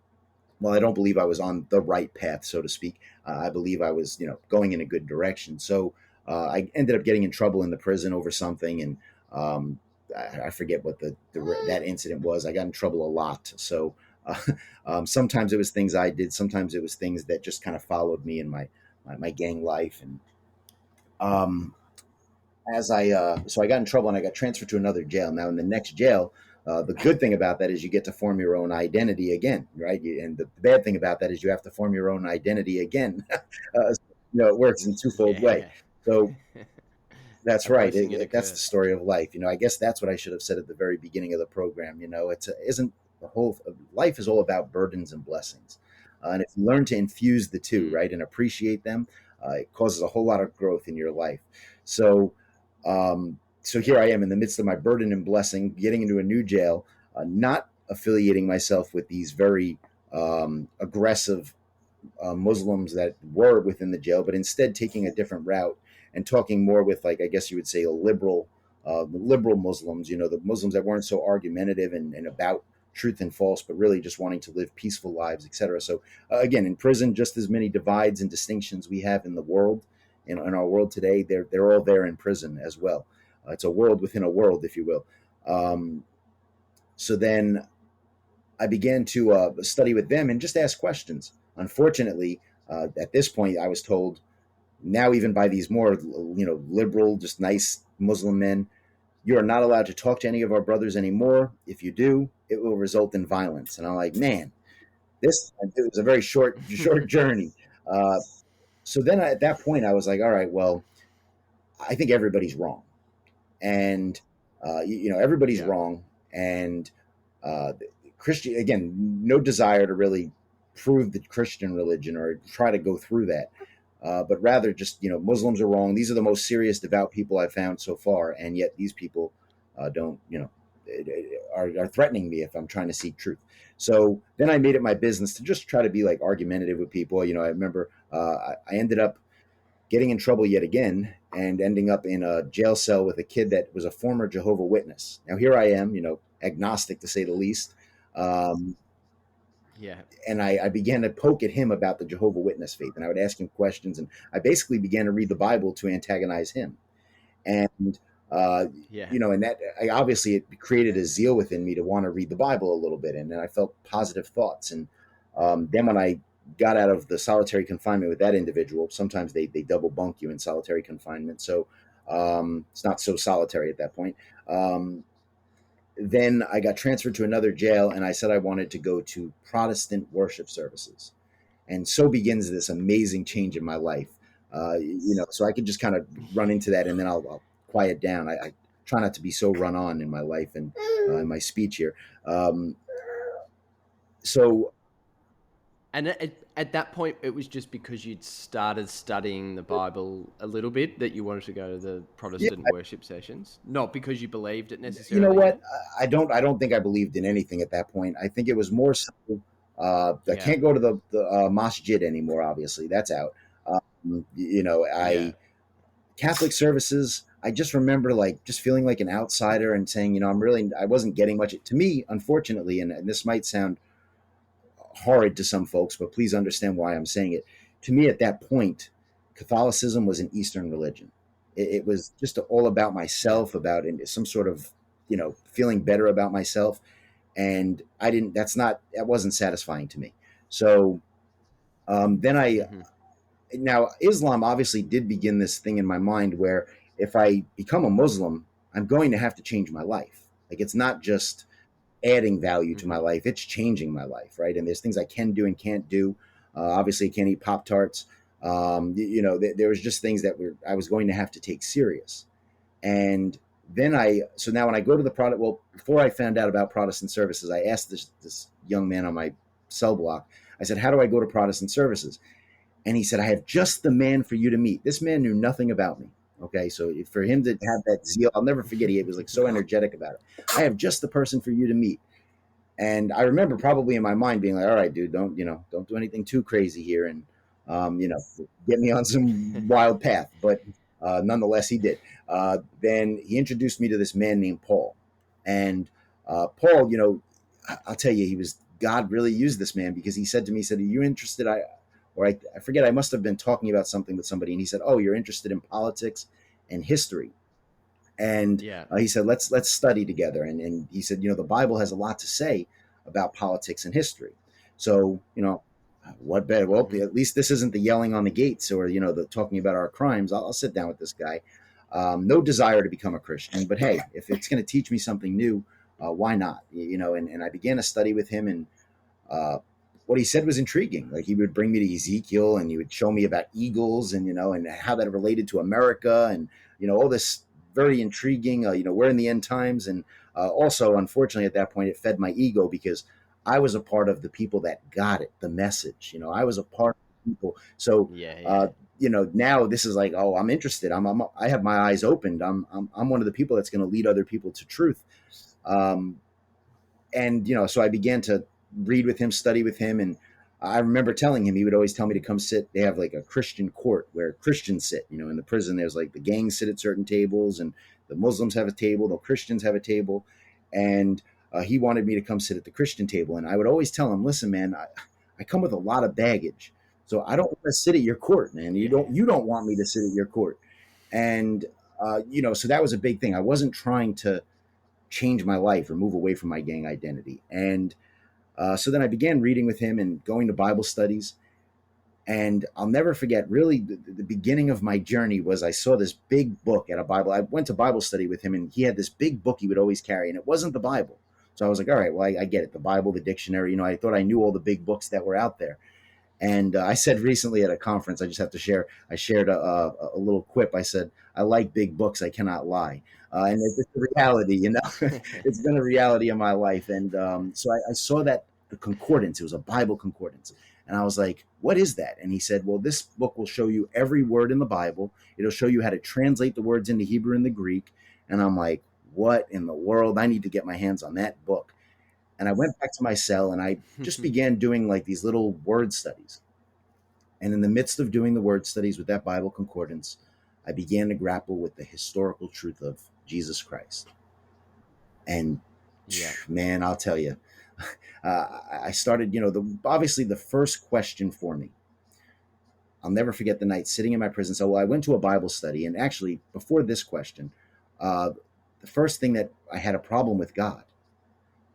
while I don't believe I was on the right path, so to speak, I believe I was, going in a good direction. So I ended up getting in trouble in the prison over something, and um, I forget what that incident was. I got in trouble a lot. So uh, sometimes it was things I did, sometimes it was things that just kind of followed me in my gang life. And um, as so I got in trouble and I got transferred to another jail. Now in the next jail, the good thing about that is you get to form your own identity again, right? And the bad thing about that is you have to form your own identity again. It works in twofold way. yeah. So that's A right. blessing and a That's the curse. story of life. I guess that's what I should have said at the very beginning of the program. Isn't the whole life is all about burdens and blessings, and if you learn to infuse the two, Mm. right, and appreciate them, it causes a whole lot of growth in your life. So, so here I am in the midst of my burden and blessing, getting into a new jail, not affiliating myself with these very aggressive Muslims that were within the jail, but instead taking a different route and talking more with, like, I guess you would say, a liberal Muslims. The Muslims that weren't so argumentative and about truth and false, but really just wanting to live peaceful lives, etc. So again, in prison, just as many divides and distinctions we have in the world, in our world today, they're all there in prison as well. It's a world within a world, if you will. Um, So then I began to study with them and just ask questions. Unfortunately, at this point, I was told now, even by these more liberal, just nice Muslim men, you are not allowed to talk to any of our brothers anymore. If you do, it will result in violence. And I'm like, man, this it was a very short journey. Uh, so then at that point, I was like, all right, well, I think everybody's wrong, and everybody's Yeah. wrong, and uh, Christian again, no desire to really prove the Christian religion or try to go through that, but rather just Muslims are wrong. These are the most serious devout people I've found so far, and yet these people don't are threatening me if I'm trying to seek truth. So then I made it my business to just try to be like argumentative with people. I remember I ended up getting in trouble yet again and ending up in a jail cell with a kid that was a former Jehovah Witness. Now here I am, agnostic to say the least. Um, Yeah. and I began to poke at him about the Jehovah Witness faith, and I would ask him questions, and I basically began to read the Bible to antagonize him. And Yeah. and that obviously it created a zeal within me to want to read the Bible a little bit, and then I felt positive thoughts. And then when I got out of the solitary confinement with that individual, sometimes they double bunk you in solitary confinement, so it's not so solitary at that point. Then I got transferred to another jail, and I said I wanted to go to Protestant worship services, and so begins this amazing change in my life. So I could just kind of run into that, and then I'll quiet down. I try not to be so run on in my life and in my speech here. Um, so And at that point, it was just because you'd started studying the Bible a little bit that you wanted to go to the yeah, Protestant worship sessions, not because you believed it you know necessarily what? yet. I don't think I believed in anything at that point. I think it was more so. I Yeah. can't go to the masjid anymore. Obviously, that's out. Yeah. I Catholic services, I just remember like just feeling like an outsider and saying, I wasn't getting much. To me, unfortunately, and this might sound horrid to some folks, but please understand why I'm saying it. To me, at that point, Catholicism was an Eastern religion. It was just all about Yeah. myself, about some sort of, feeling better about myself. And that wasn't satisfying to me. So then Hmm. now Islam obviously did begin this thing in my mind where if I become a Muslim, I'm going to have to change my life. Like it's not just adding value to my Hmm. life, it's changing my life, right? And there's things I can do and can't do. Obviously, I can't eat Pop Tarts. There was just things that I was going to have to take serious. And then so now when I go to the product, well, before I found out about Protestant services, I asked this young man on my cell block. I said, "How do I go to Protestant services?" And he said, "I have just the man for you to meet." This man knew nothing about me. Okay, so for him to have that zeal, I'll never forget. He was like so energetic about it. I have just the person for you to meet. And I remember probably in my mind being like, "All right, dude, don't do anything too crazy here, and um, you know, get me on some wild path." But nonetheless, he did. Then he introduced me to this man named Paul, and Paul, I'll tell you, he was God really used this man because he said to me, he said, "Are you interested?" I forget. I must have been talking about something with somebody, and he said, "Oh, you're interested in politics and history." And Yeah. he said, let's study together. And he said, the Bible has a lot to say about politics and history. So what better? Well, Hmm. at least this isn't the yelling on the gates or the talking about our crimes. I'll sit down with this guy. No desire to become a Christian, but hey, if it's going to teach me something new, why not? And I began to study with him, and uh, what he said was intriguing. Like he would bring me to Ezekiel, and he would show me about eagles, and and how that related to America, and all this very intriguing. We're in the end times, and also, unfortunately, at that point, it fed my ego because I was a part of the people that got it, the message. I was a part of the people. So. Yeah. Uh, Yeah. now this is like, oh, I'm interested. I have my eyes opened. I'm one of the people that's going to lead other people to truth. Um, and so I began to read with him, study with him, and I remember telling him, he would always tell me to come sit. They have like a Christian court where Christians sit. In the prison, there's like the gangs sit at certain tables, and the Muslims have a table, the Christians have a table, and he wanted me to come sit at the Christian table. And I would always tell him, listen, man, I come with a lot of baggage, so I don't want to sit at your court, man. You Yeah. don't want me to sit at your court, and so that was a big thing. I wasn't trying to change my life or move away from my gang identity. And so then I began reading with him and going to Bible studies. And I'll never forget, really, the beginning of my journey was I saw this big book at a Bible. I went to Bible study with him, and he had this big book he would always carry, and it wasn't the Bible. So I was like, all right, well, I get it. The Bible, the dictionary, I thought I knew all the big books that were out there. And I said recently at a conference, I just have to share, I shared a little quip. I said, I like big books, I cannot lie. And it's a reality, it's been a reality in my life. And so I saw that the concordance, it was a Bible concordance. And I was like, what is that? And he said, well, this book will show you every word in the Bible. It'll show you how to translate the words into Hebrew and the Greek. And I'm like, what in the world? I need to get my hands on that book. And I went back to my cell and I just began doing like these little word studies. And in the midst of doing the word studies with that Bible concordance, I began to grapple with the historical truth of Jesus Christ. And man, I'll tell you, I started, obviously the first question for me, I'll never forget the night sitting in my prison cell. Well, I went to a Bible study, and actually, before this question, the first thing that I had a problem with God.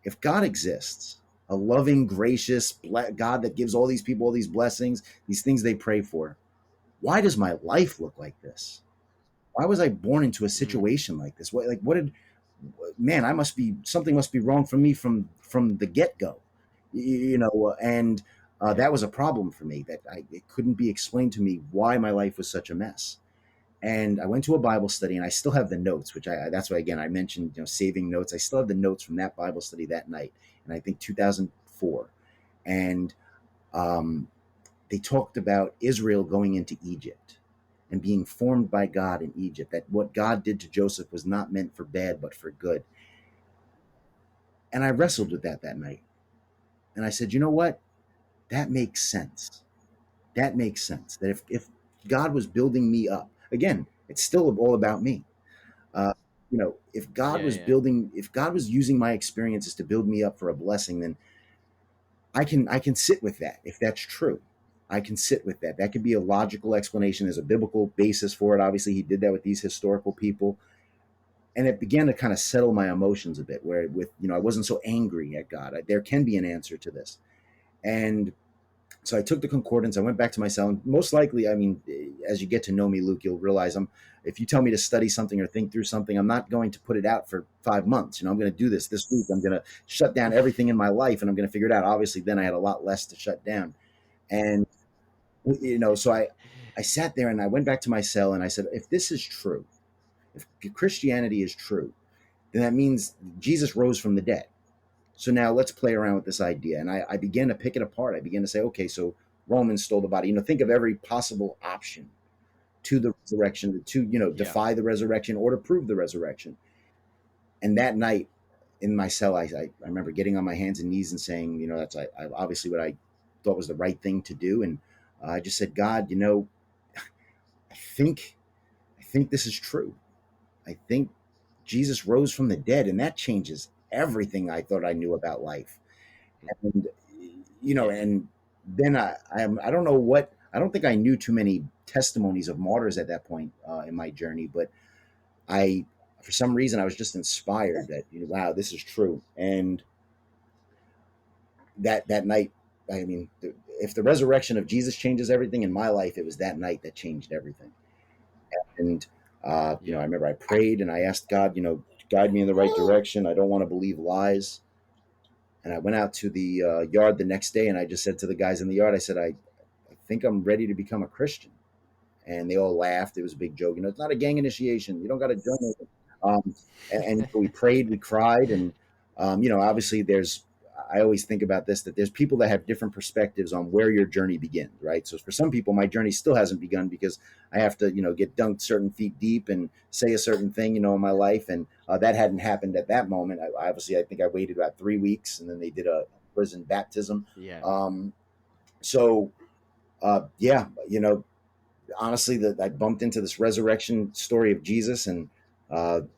If God exists, a loving, gracious God that gives all these people all these blessings, these things they pray for, why does my life look like this? Why was I born into a situation like this? What did, man, something must be wrong for me from the get-go, and that was a problem for me, that it couldn't be explained to me why my life was such a mess. And I went to a Bible study, and I still have the notes, which that's why, again, I mentioned, saving notes. I still have the notes from that Bible study that night, and I think 2004. And they talked about Israel going into Egypt and being formed by God in Egypt, that what God did to Joseph was not meant for bad, but for good. And I wrestled with that night. And I said, you know what? That makes sense. That makes sense. That if God was building me up, again, it's still all about me. If God was if God was using my experiences to build me up for a blessing, then I can sit with that. If that's true, I can sit with that. That could be a logical explanation. There's a biblical basis for it. Obviously, he did that with these historical people. And it began to kind of settle my emotions a bit, where I wasn't so angry at God. There can be an answer to this. And so I took the concordance. I went back to my cell. And most likely, I mean, as you get to know me, Luke, you'll realize if you tell me to study something or think through something, I'm not going to put it out for 5 months. I'm going to do this week. I'm going to shut down everything in my life, and I'm going to figure it out. Obviously, then I had a lot less to shut down. And, so I sat there and I went back to my cell and I said, if this is true, if Christianity is true, then that means Jesus rose from the dead. So now let's play around with this idea. And I began to pick it apart. I began to say, okay, so Romans stole the body. Think of every possible option to the resurrection, to, defy the resurrection or to prove the resurrection. And that night in my cell, I remember getting on my hands and knees and saying, that's obviously what I thought was the right thing to do. And I just said, God, I think this is true. I think Jesus rose from the dead, and that changes everything I thought I knew about life. And and then I don't know what, I don't think I knew too many testimonies of martyrs at that point in my journey, but for some reason I was just inspired that wow, this is true. And that night, I mean, if the resurrection of Jesus changes everything in my life, it was that night that changed everything. And I remember I prayed and I asked God, guide me in the right direction. I don't want to believe lies. And I went out to the yard the next day, and I just said to the guys in the yard, I said, I think I'm ready to become a Christian. And they all laughed. It was a big joke. It's not a gang initiation. You don't got to join it. And we prayed, we cried. And, obviously I always think about this, that there's people that have different perspectives on where your journey begins, right? So for some people, my journey still hasn't begun because I have to, get dunked certain feet deep and say a certain thing, in my life. And that hadn't happened at that moment. I think I waited about 3 weeks, and then they did a prison baptism. Honestly, I bumped into this resurrection story of Jesus, and the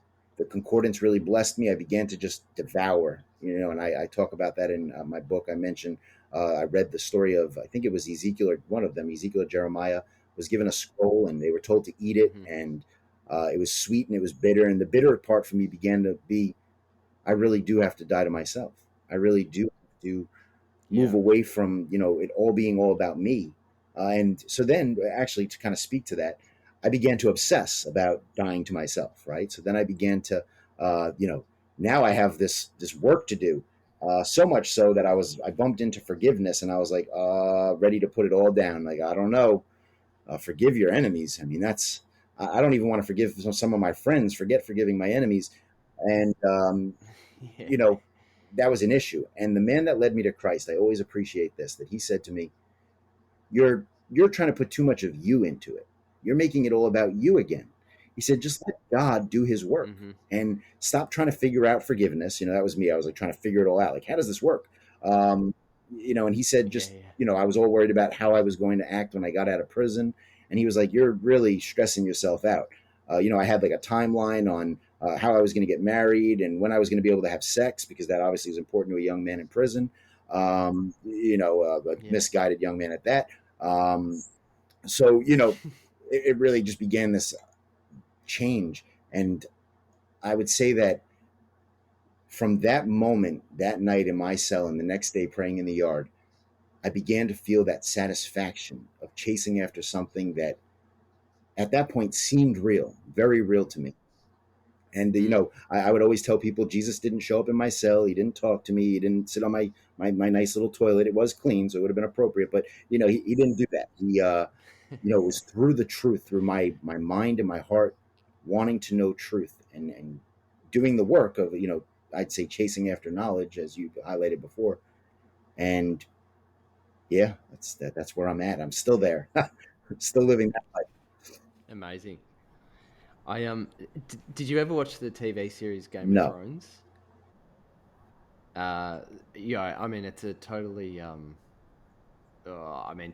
concordance really blessed me. I began to just devour, and I talk about that in my book. I mentioned I read the story of, I think it was Ezekiel, or one of them, Ezekiel or Jeremiah, was given a scroll, and they were told to eat it, and it was sweet and it was bitter. And the bitter part for me began to be I really do have to die to myself. I really do have to move Yeah. away from it all being all about me. And so then, actually, to kind of speak to that, I began to obsess about dying to myself. Right. So then I began to, now I have this work to do. So much so that I bumped into forgiveness, and I was like, ready to put it all down. Like, I don't know, forgive your enemies. I mean, I don't even want to forgive some of my friends. Forget forgiving my enemies. And Yeah. you know, that was an issue. And the man that led me to Christ, I always appreciate this, that he said to me, you're trying to put too much of you into it. You're making it all about you again. He said, just let God do his work Mm-hmm. and stop trying to figure out forgiveness. That was me. I was like trying to figure it all out. Like, how does this work? And he said, Yeah. just, Yeah. I was all worried about how I was going to act when I got out of prison. And he was like, you're really stressing yourself out. I had like a timeline on how I was going to get married and when I was going to be able to have sex, because that obviously is important to a young man in prison. A Yeah. misguided young man at that. Um, so it really just began this change. And I would say that from that moment, that night in my cell, and the next day praying in the yard, I began to feel that satisfaction of chasing after something that at that point seemed real, very real to me. And Mm. I would always tell people Jesus didn't show up in my cell. He didn't talk to me. He didn't sit on my nice little toilet. It was clean, so it would have been appropriate. But he didn't do that. It was through the truth, through my mind and my heart, wanting to know truth and doing the work of I'd say chasing after knowledge, as you highlighted before. And yeah, that's where I'm at. I'm still there, still living that life. Amazing. Did you ever watch the TV series Game of No, Thrones? Uh, yeah, I mean it's a totally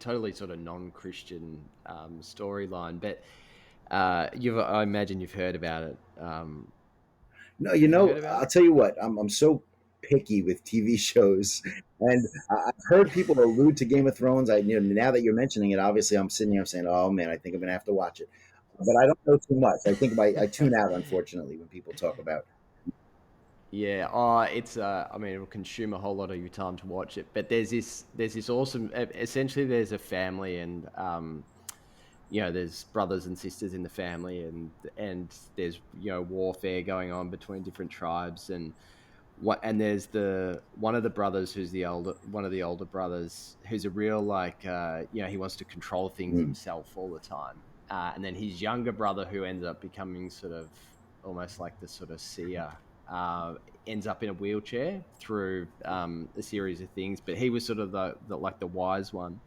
totally sort of non-Christian storyline, but I imagine you've heard about it. no, Have you heard about I'll it? tell you what. I'm so picky with TV shows, and I've heard people allude to Game of Thrones. Now that you're mentioning it, obviously I'm sitting here saying, "Oh man, I think I'm gonna have to watch it," but I don't know too much. I think I tune out, unfortunately, when people talk about. Yeah, it's I mean, it'll consume a whole lot of your time to watch it. But there's this awesome. Essentially, there's a family, and there's brothers and sisters in the family, and there's warfare going on between different tribes, and there's the one of the brothers who's one of the older brothers who's a real like he wants to control things Mm, himself all the time, and then his younger brother who ends up becoming sort of almost like the sort of seer, uh, ends up in a wheelchair through a series of things, but he was sort of the like the wise one.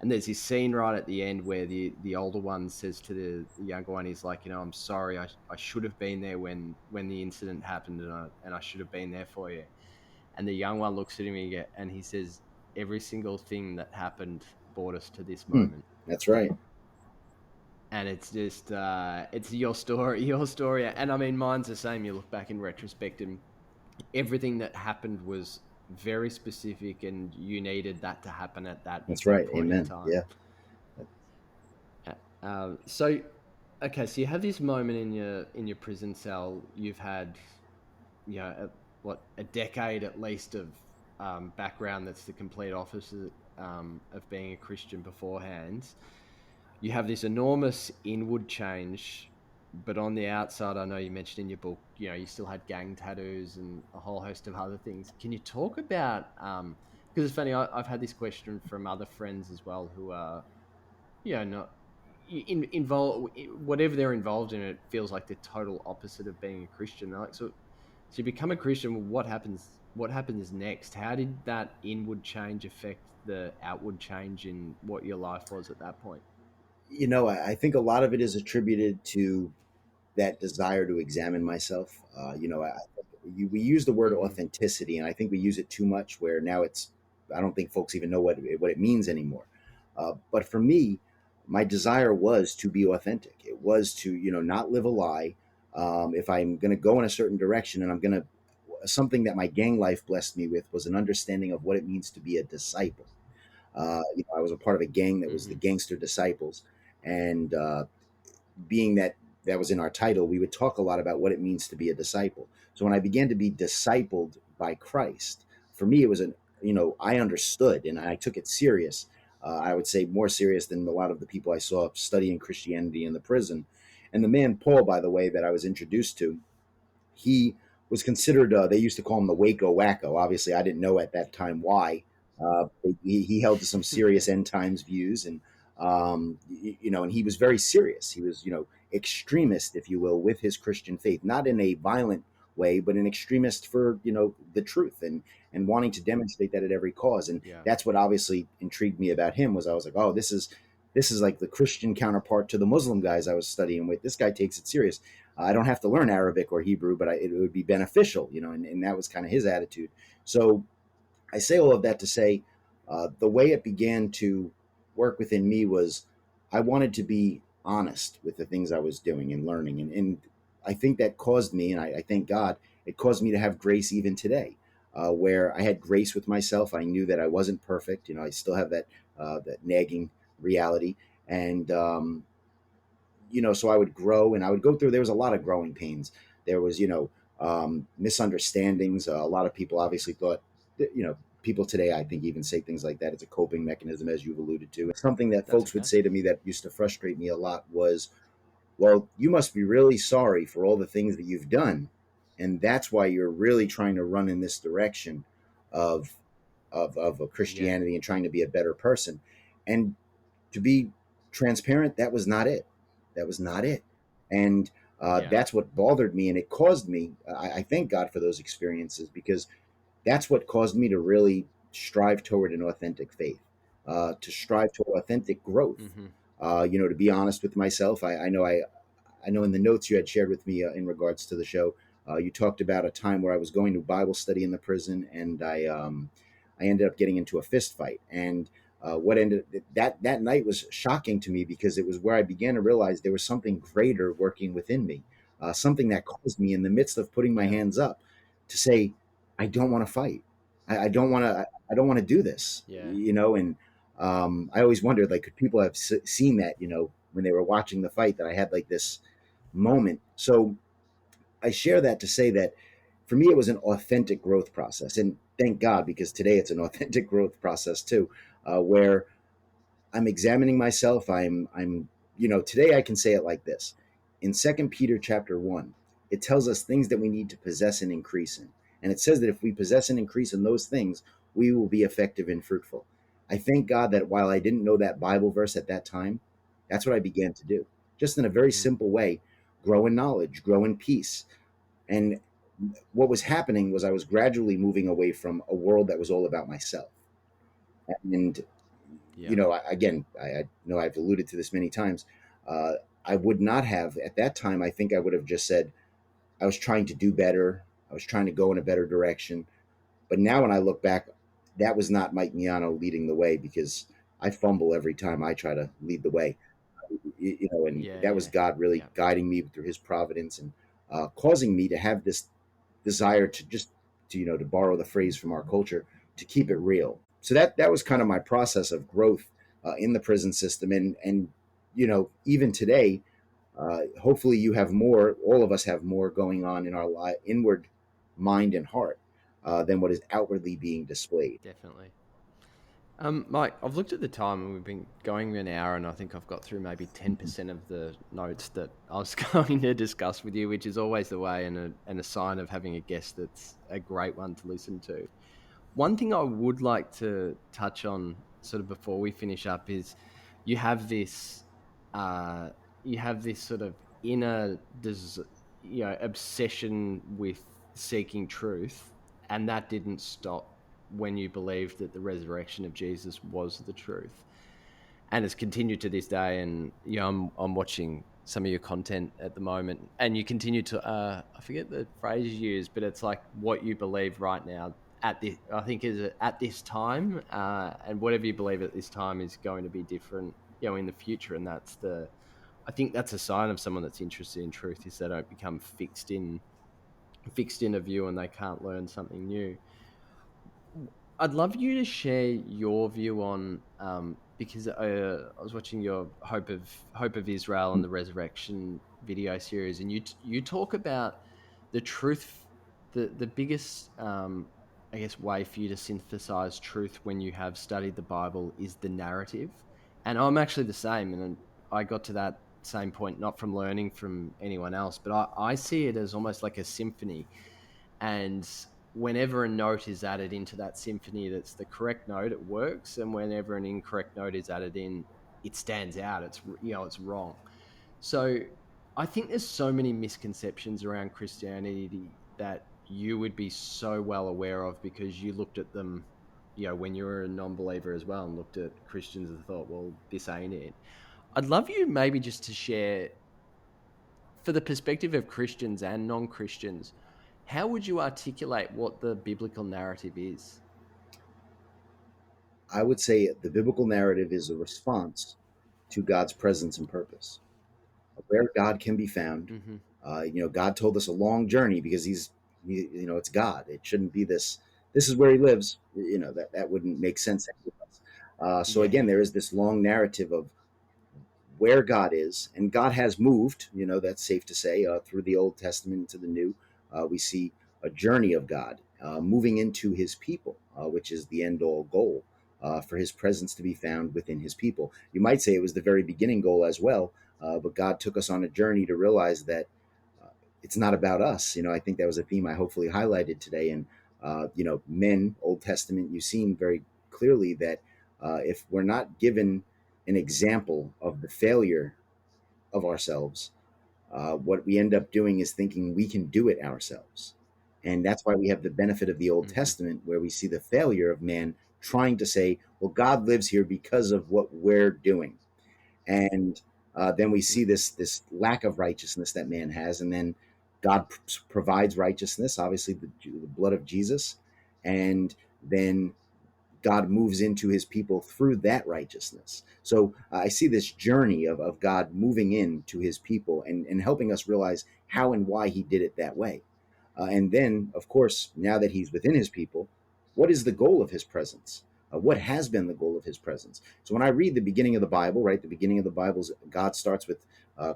And there's this scene right at the end where the older one says to the younger one, he's like, I'm sorry, I should have been there when the incident happened, and I should have been there for you. And the young one looks at him and he says, every single thing that happened brought us to this mm, moment. that's right. And it's just it's your story, your story. And I mean, mine's the same. You look back in retrospect, and everything that happened was very specific, and you needed that to happen at that That's exact right. point in Amen. time. Yeah, So, okay, so you have this moment in your prison cell. You've had, a decade at least of background that's the complete opposite of being a Christian beforehand. You have this enormous inward change, but on the outside, I know you mentioned in your book, you still had gang tattoos and a whole host of other things. Can you talk about? Because it's funny, I've had this question from other friends as well who are not involved, whatever they're involved in, it feels like the total opposite of being a Christian. They're like, so you become a Christian, what happens next? How did that inward change affect the outward change in what your life was at that point? I think a lot of it is attributed to that desire to examine myself. We use the word Mm-hmm. authenticity, and I think we use it too much. Where now I don't think folks even know what it means anymore. But for me, my desire was to be authentic. It was to not live a lie. If I'm going to go in a certain direction, and I'm going to something that my gang life blessed me with was an understanding of what it means to be a disciple. I was a part of a gang that was the Mm-hmm. Gangster Disciples, and being that was in our title, we would talk a lot about what it means to be a disciple. So when I began to be discipled by Christ, for me, it was I understood and I took it serious. I would say more serious than a lot of the people I saw studying Christianity in the prison. And the man, Paul, by the way, that I was introduced to, he was considered, they used to call him the Waco Wacko. Obviously, I didn't know at that time why. He held to some Yeah, serious end times views, and and he was very serious. He was, extremist, if you will, with his Christian faith, not in a violent way, but an extremist for the truth and wanting to demonstrate that at every cause. And yeah, that's what obviously intrigued me about him was I was like, oh, this is like the Christian counterpart to the Muslim guys I was studying with. This guy takes it serious. I don't have to learn Arabic or Hebrew, but it would be beneficial, and that was kind of his attitude. So I say all of that to say the way it began to work within me was I wanted to be honest with the things I was doing and learning. And I think that caused me, and I thank God, it caused me to have grace even today, where I had grace with myself. I knew that I wasn't perfect. I still have that nagging reality. And so I would grow and I would go through, there was a lot of growing pains. There was, misunderstandings. A lot of people obviously thought, people today, I think, even say things like that. It's a coping mechanism, as you've alluded to. Something that that's folks would okay. say to me that used to frustrate me a lot was, well, you must be really sorry for all the things that you've done. And that's why you're really trying to run in this direction of, of a Yeah, Christianity and trying to be a better person. And to be transparent, that was not it. That was not it. And yeah, that's what bothered me. And it caused me, I thank God for those experiences because that's what caused me to really strive toward an authentic faith, to strive toward authentic growth. mm-hmm. To be honest with myself, I know in the notes you had shared with me in regards to the show, you talked about a time where I was going to Bible study in the prison, and I ended up getting into a fist fight. And what ended that night was shocking to me because it was where I began to realize there was something greater working within me, something that caused me in the midst of putting my Yeah, hands up to say, I don't want to fight. I don't want to. I don't want to do this. yeah, And I always wondered, like, could people have seen that, when they were watching the fight, that I had like this moment. So I share that to say that for me, it was an authentic growth process. And thank God, because today it's an authentic growth process too, where I'm examining myself. Today I can say it like this. In Second Peter chapter 1, it tells us things that we need to possess and increase in. And it says that if we possess and increase in those things, we will be effective and fruitful. I thank God that while I didn't know that Bible verse at that time, that's what I began to do. Just in a very mm-hmm. simple way, grow in knowledge, grow in peace. And what was happening was I was gradually moving away from a world that was all about myself. And Yeah, again, I know I've alluded to this many times. Uh, I would not have at that time. I think I would have just said I was trying to do better. I was trying to go in a better direction. But now, when I look back, that was not Mike Miano leading the way because I fumble every time I try to lead the way. And yeah, that was yeah, God really yeah, guiding me through His providence and causing me to have this desire to just to borrow the phrase from our culture, to keep it real. So that was kind of my process of growth in the prison system. And even today, hopefully you have more, all of us have more going on in our inward mind and heart than what is outwardly being displayed. definitely. Mike, I've looked at the time and we've been going an hour, and I think I've got through maybe 10% of the notes that I was going to discuss with you, which is always the way and a sign of having a guest that's a great one to listen to. One thing I would like to touch on, sort of before we finish up, is you have this, uh, you have this sort of inner, obsession with seeking truth, and that didn't stop when you believed that the resurrection of Jesus was the truth, and it's continued to this day. And I'm watching some of your content at the moment, and you continue to I forget the phrase you use, but it's like what you believe right now at this, I think, is it at this time, and whatever you believe at this time is going to be different, in the future. And I think that's a sign of someone that's interested in truth, is they don't become fixed in a view and they can't learn something new. I'd love you to share your view on, because I was watching your Hope of Israel and the resurrection video series, and you talk about the truth, the biggest I guess way for you to synthesize truth when you have studied the Bible is the narrative. And I'm actually the same, and I got to that same point not from learning from anyone else, but I see it as almost like a symphony, and whenever a note is added into that symphony that's the correct note, it works, and whenever an incorrect note is added in, it stands out. It's, it's wrong. So I think there's so many misconceptions around Christianity that you would be so well aware of because you looked at them, when you were a non-believer as well, and looked at Christians and thought, well, this ain't it. I'd love you maybe just to share, for the perspective of Christians and non-Christians, how would you articulate what the biblical narrative is? I would say the biblical narrative is a response to God's presence and purpose, where God can be found. Mm-hmm. God told us a long journey because it's God. It shouldn't be this. This is where He lives. That wouldn't make sense. So Yeah. again, there is this long narrative of where God is, and God has moved. That's safe to say. Through the Old Testament to the New, we see a journey of God moving into His people, which is the end all goal. For His presence to be found within His people. You might say it was the very beginning goal as well, but God took us on a journey to realize that it's not about us. I think that was a theme I hopefully highlighted today. And men, Old Testament, you've seen very clearly that if we're not given an example of the failure of ourselves, what we end up doing is thinking we can do it ourselves. And that's why we have the benefit of the Old Mm-hmm. Testament, where we see the failure of man trying to say, well, God lives here because of what we're doing. And then we see this lack of righteousness that man has. And then God provides righteousness, obviously the blood of Jesus. And then God moves into His people through that righteousness. So I see this journey of God moving into His people and helping us realize how and why He did it that way. And then, of course, now that He's within His people, what is the goal of His presence? What has been the goal of His presence? So when I read the beginning of the Bible, right, the beginning of the Bible, God starts with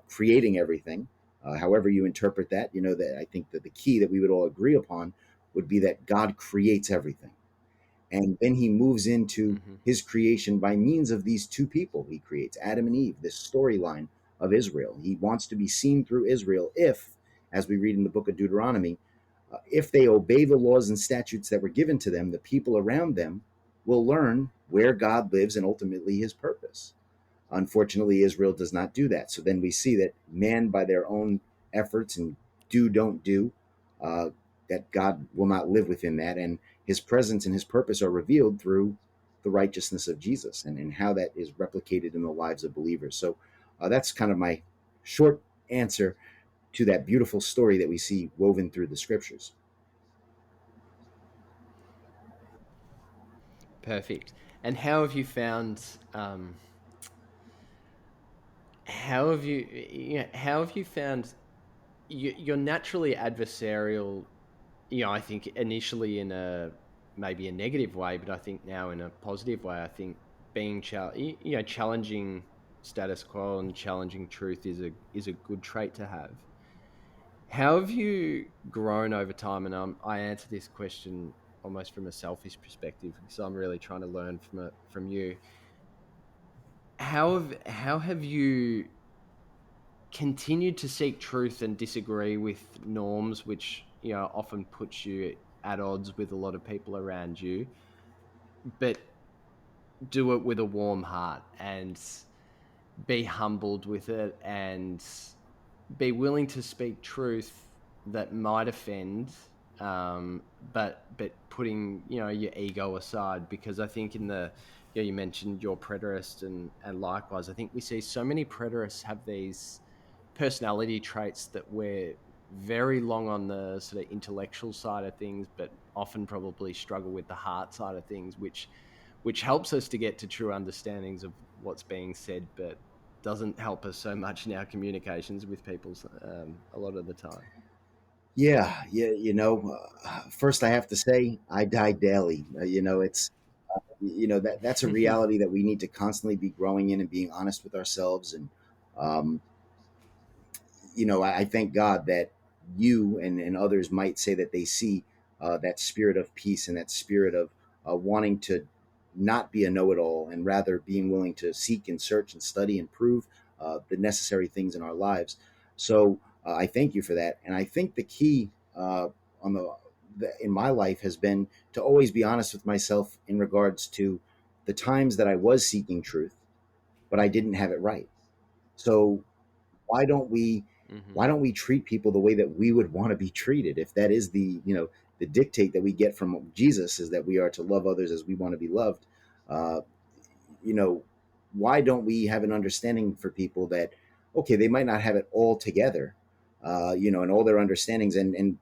creating everything. However you interpret that, that I think that the key that we would all agree upon would be that God creates everything. And then He moves into Mm-hmm. His creation by means of these two people He creates, Adam and Eve, this storyline of Israel. He wants to be seen through Israel if, as we read in the book of Deuteronomy, if they obey the laws and statutes that were given to them, the people around them will learn where God lives and ultimately His purpose. Unfortunately, Israel does not do that. So then we see that man, by their own efforts and don't do, uh, that God will not live within that. And His presence and His purpose are revealed through the righteousness of Jesus and how that is replicated in the lives of believers. So that's kind of my short answer to that beautiful story that we see woven through the scriptures. Perfect. And how have you found? How have you? How have you found? You're naturally adversarial. I think initially in a maybe a negative way, but I think now in a positive way. I think being challenging status quo and challenging truth is a good trait to have. How have you grown over time? And I answer this question almost from a selfish perspective because I'm really trying to learn from you. How have you continued to seek truth and disagree with norms, which often puts you at odds with a lot of people around you, but do it with a warm heart and be humbled with it and be willing to speak truth that might offend, but putting your ego aside, because I think in the you mentioned your preterist, and likewise I think we see so many preterists have these personality traits that we're very long on the sort of intellectual side of things, but often probably struggle with the heart side of things, which helps us to get to true understandings of what's being said, but doesn't help us so much in our communications with people a lot of the time. Yeah, yeah. First I have to say I die daily. It's that's a reality that we need to constantly be growing in and being honest with ourselves. And um, I thank God that you and others might say that they see that spirit of peace and that spirit of wanting to not be a know-it-all and rather being willing to seek and search and study and prove the necessary things in our lives. So I thank you for that, and I think the key on in my life has been to always be honest with myself in regards to the times that I was seeking truth, but I didn't have it right. So why don't we Mm-hmm. why don't we treat people the way that we would want to be treated? If that is the dictate that we get from Jesus, is that we are to love others as we want to be loved. uh, you know, why don't we have an understanding for people that, okay, they might not have it all together, and all their understandings, and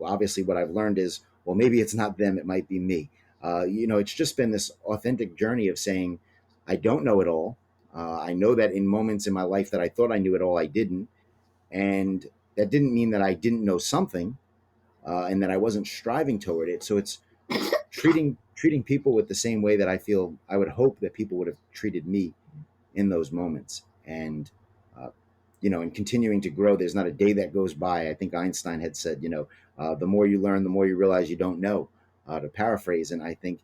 obviously what I've learned is, well, maybe it's not them, it might be me. It's just been this authentic journey of saying, I don't know it all. I know that in moments in my life that I thought I knew it all, I didn't, and that didn't mean that I didn't know something, and that I wasn't striving toward it. So it's treating people with the same way that I feel I would hope that people would have treated me in those moments, uh, and continuing to grow. There's not a day that goes by. I think Einstein had said, the more you learn, the more you realize you don't know. To paraphrase, and I think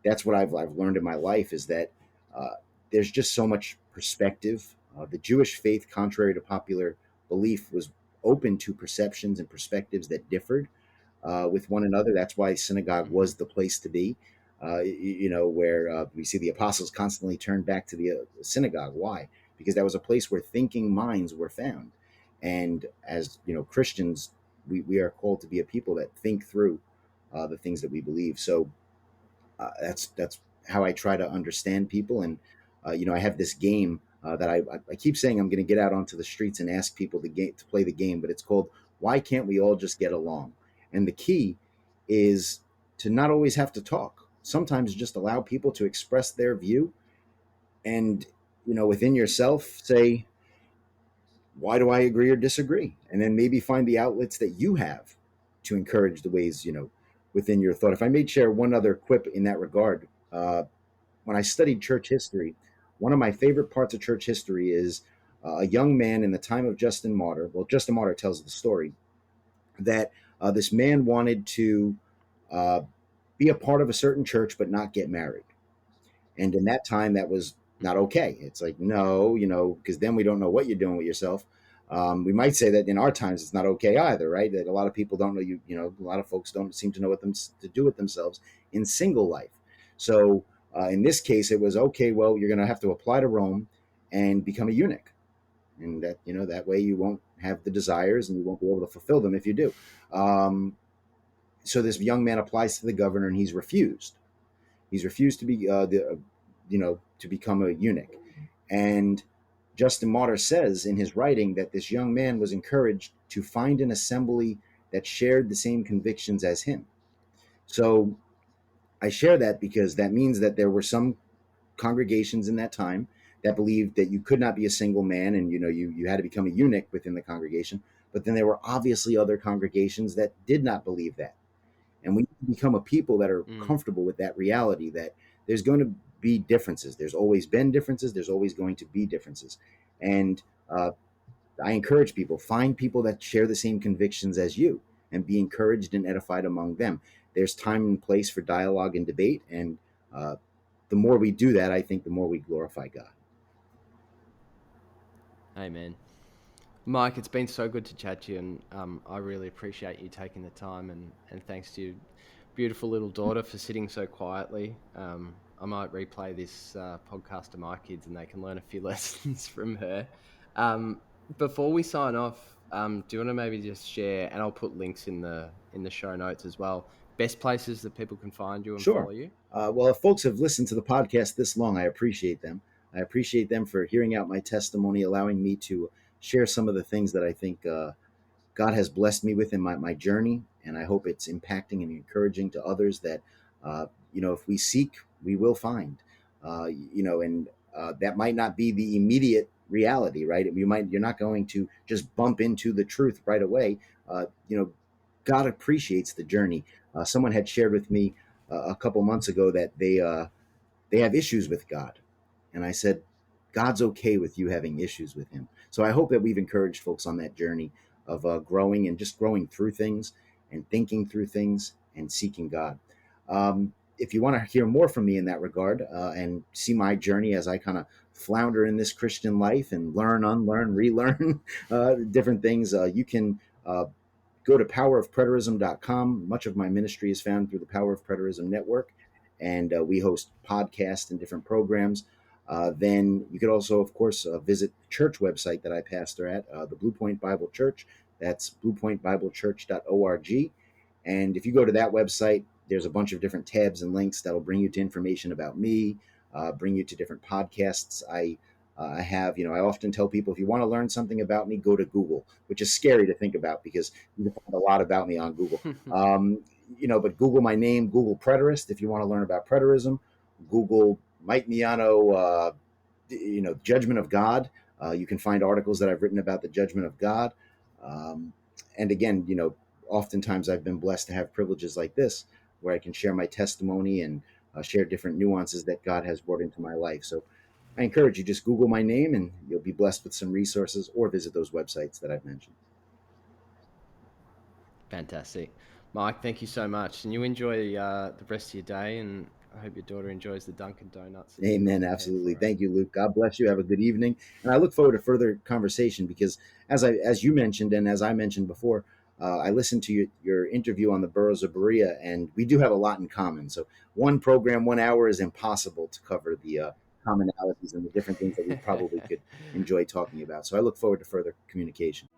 that's what I've learned in my life is that uh, there's just so much perspective. The Jewish faith, contrary to popular belief, was open to perceptions and perspectives that differed with one another. That's why synagogue Mm-hmm. was the place to be. Where we see the apostles constantly turn back to the synagogue. Why? Because that was a place where thinking minds were found. And as Christians, we are called to be a people that think through the things that we believe. So that's how I try to understand people. And I have this game that I keep saying I'm going to get out onto the streets and ask people to play the game, but it's called "Why Can't We All Just Get Along?" And the key is to not always have to talk. Sometimes just allow people to express their view, and within yourself say, why do I agree or disagree? And then maybe find the outlets that you have to encourage the ways within your thought. If I may share one other quip in that regard, when I studied church history, one of my favorite parts of church history is a young man in the time of Justin Martyr. Well, Justin Martyr tells the story that this man wanted to uh, be a part of a certain church but not get married. And in that time, that was not Mm-hmm. okay. It's like, no, because then we don't know what you're doing with yourself. We might say that in our times, it's not okay either, right? That a lot of people don't know a lot of folks don't seem to know what to do with themselves in single life. So in this case, it was okay. Well, you're going to have to apply to Rome and become a eunuch, and that way you won't have the desires and you won't be able to fulfill them if you do. Um, so this young man applies to the governor and he's refused. He's refused to be to become a eunuch. And Justin Martyr says in his writing that this young man was encouraged to find an assembly that shared the same convictions as him. So I share that because that means that there were some congregations in that time that believed that you could not be a single man, and you had to become a eunuch within the congregation. But then there were obviously other congregations that did not believe that. And we become a people that are Mm. comfortable with that reality that there's going to be differences. There's always been differences. There's always going to be differences. And I encourage people, find people that share the same convictions as you and be encouraged and edified among them. There's time and place for dialogue and debate. And uh, the more we do that, I think the more we glorify God. Amen. Mike, it's been so good to chat to you, and I really appreciate you taking the time, and thanks to your beautiful little daughter for sitting so quietly. I might replay this podcast to my kids, and they can learn a few lessons from her. Um, Before we sign off, do you want to maybe just share, and I'll put links in the show notes as well, best places that people can find you and follow Sure. you? Well, if folks have listened to the podcast this long, I appreciate them. I appreciate them for hearing out my testimony, allowing me to share some of the things that I think God has blessed me with in my journey. And I hope it's impacting and encouraging to others that, if we seek, we will find, and that might not be the immediate reality, right? You're not going to just bump into the truth right away. God appreciates the journey. Someone had shared with me a couple months ago that they have issues with God, and I said, God's okay with you having issues with him. So I hope that we've encouraged folks on that journey of growing and just growing through things and thinking through things and seeking God. If you want to hear more from me in that regard and see my journey as I kind of flounder in this Christian life and learn, unlearn, relearn different things, you can go to powerofpreterism.com. Much of my ministry is found through the Power of Preterism Network, and we host podcasts and different programs. Then you could also, of course, visit the church website that I pastor at, the Blue Point Bible Church. That's bluepointbiblechurch.org. And if you go to that website, there's a bunch of different tabs and links that'll bring you to information about me, bring you to different podcasts I have. I often tell people, if you want to learn something about me, go to Google, which is scary to think about because you can find a lot about me on Google. But Google my name, Google preterist, if you want to learn about preterism. Google Mike Miano, judgment of God. You can find articles that I've written about the judgment of God. And again, oftentimes I've been blessed to have privileges like this where I can share my testimony and share different nuances that God has brought into my life. So I encourage you, just Google my name and you'll be blessed with some resources, or visit those websites that I've mentioned. Fantastic. Mike, thank you so much. And you enjoy the rest of your day, and I hope your daughter enjoys the Dunkin' Donuts. Amen. Absolutely. Thank you, Luke. God bless you. Have a good evening. And I look forward to further conversation because as you mentioned, and as I mentioned before, I listened to your interview on the boroughs of Berea, and we do have a lot in common. So one program, 1 hour is impossible to cover the commonalities and the different things that we probably could enjoy talking about. So I look forward to further communication.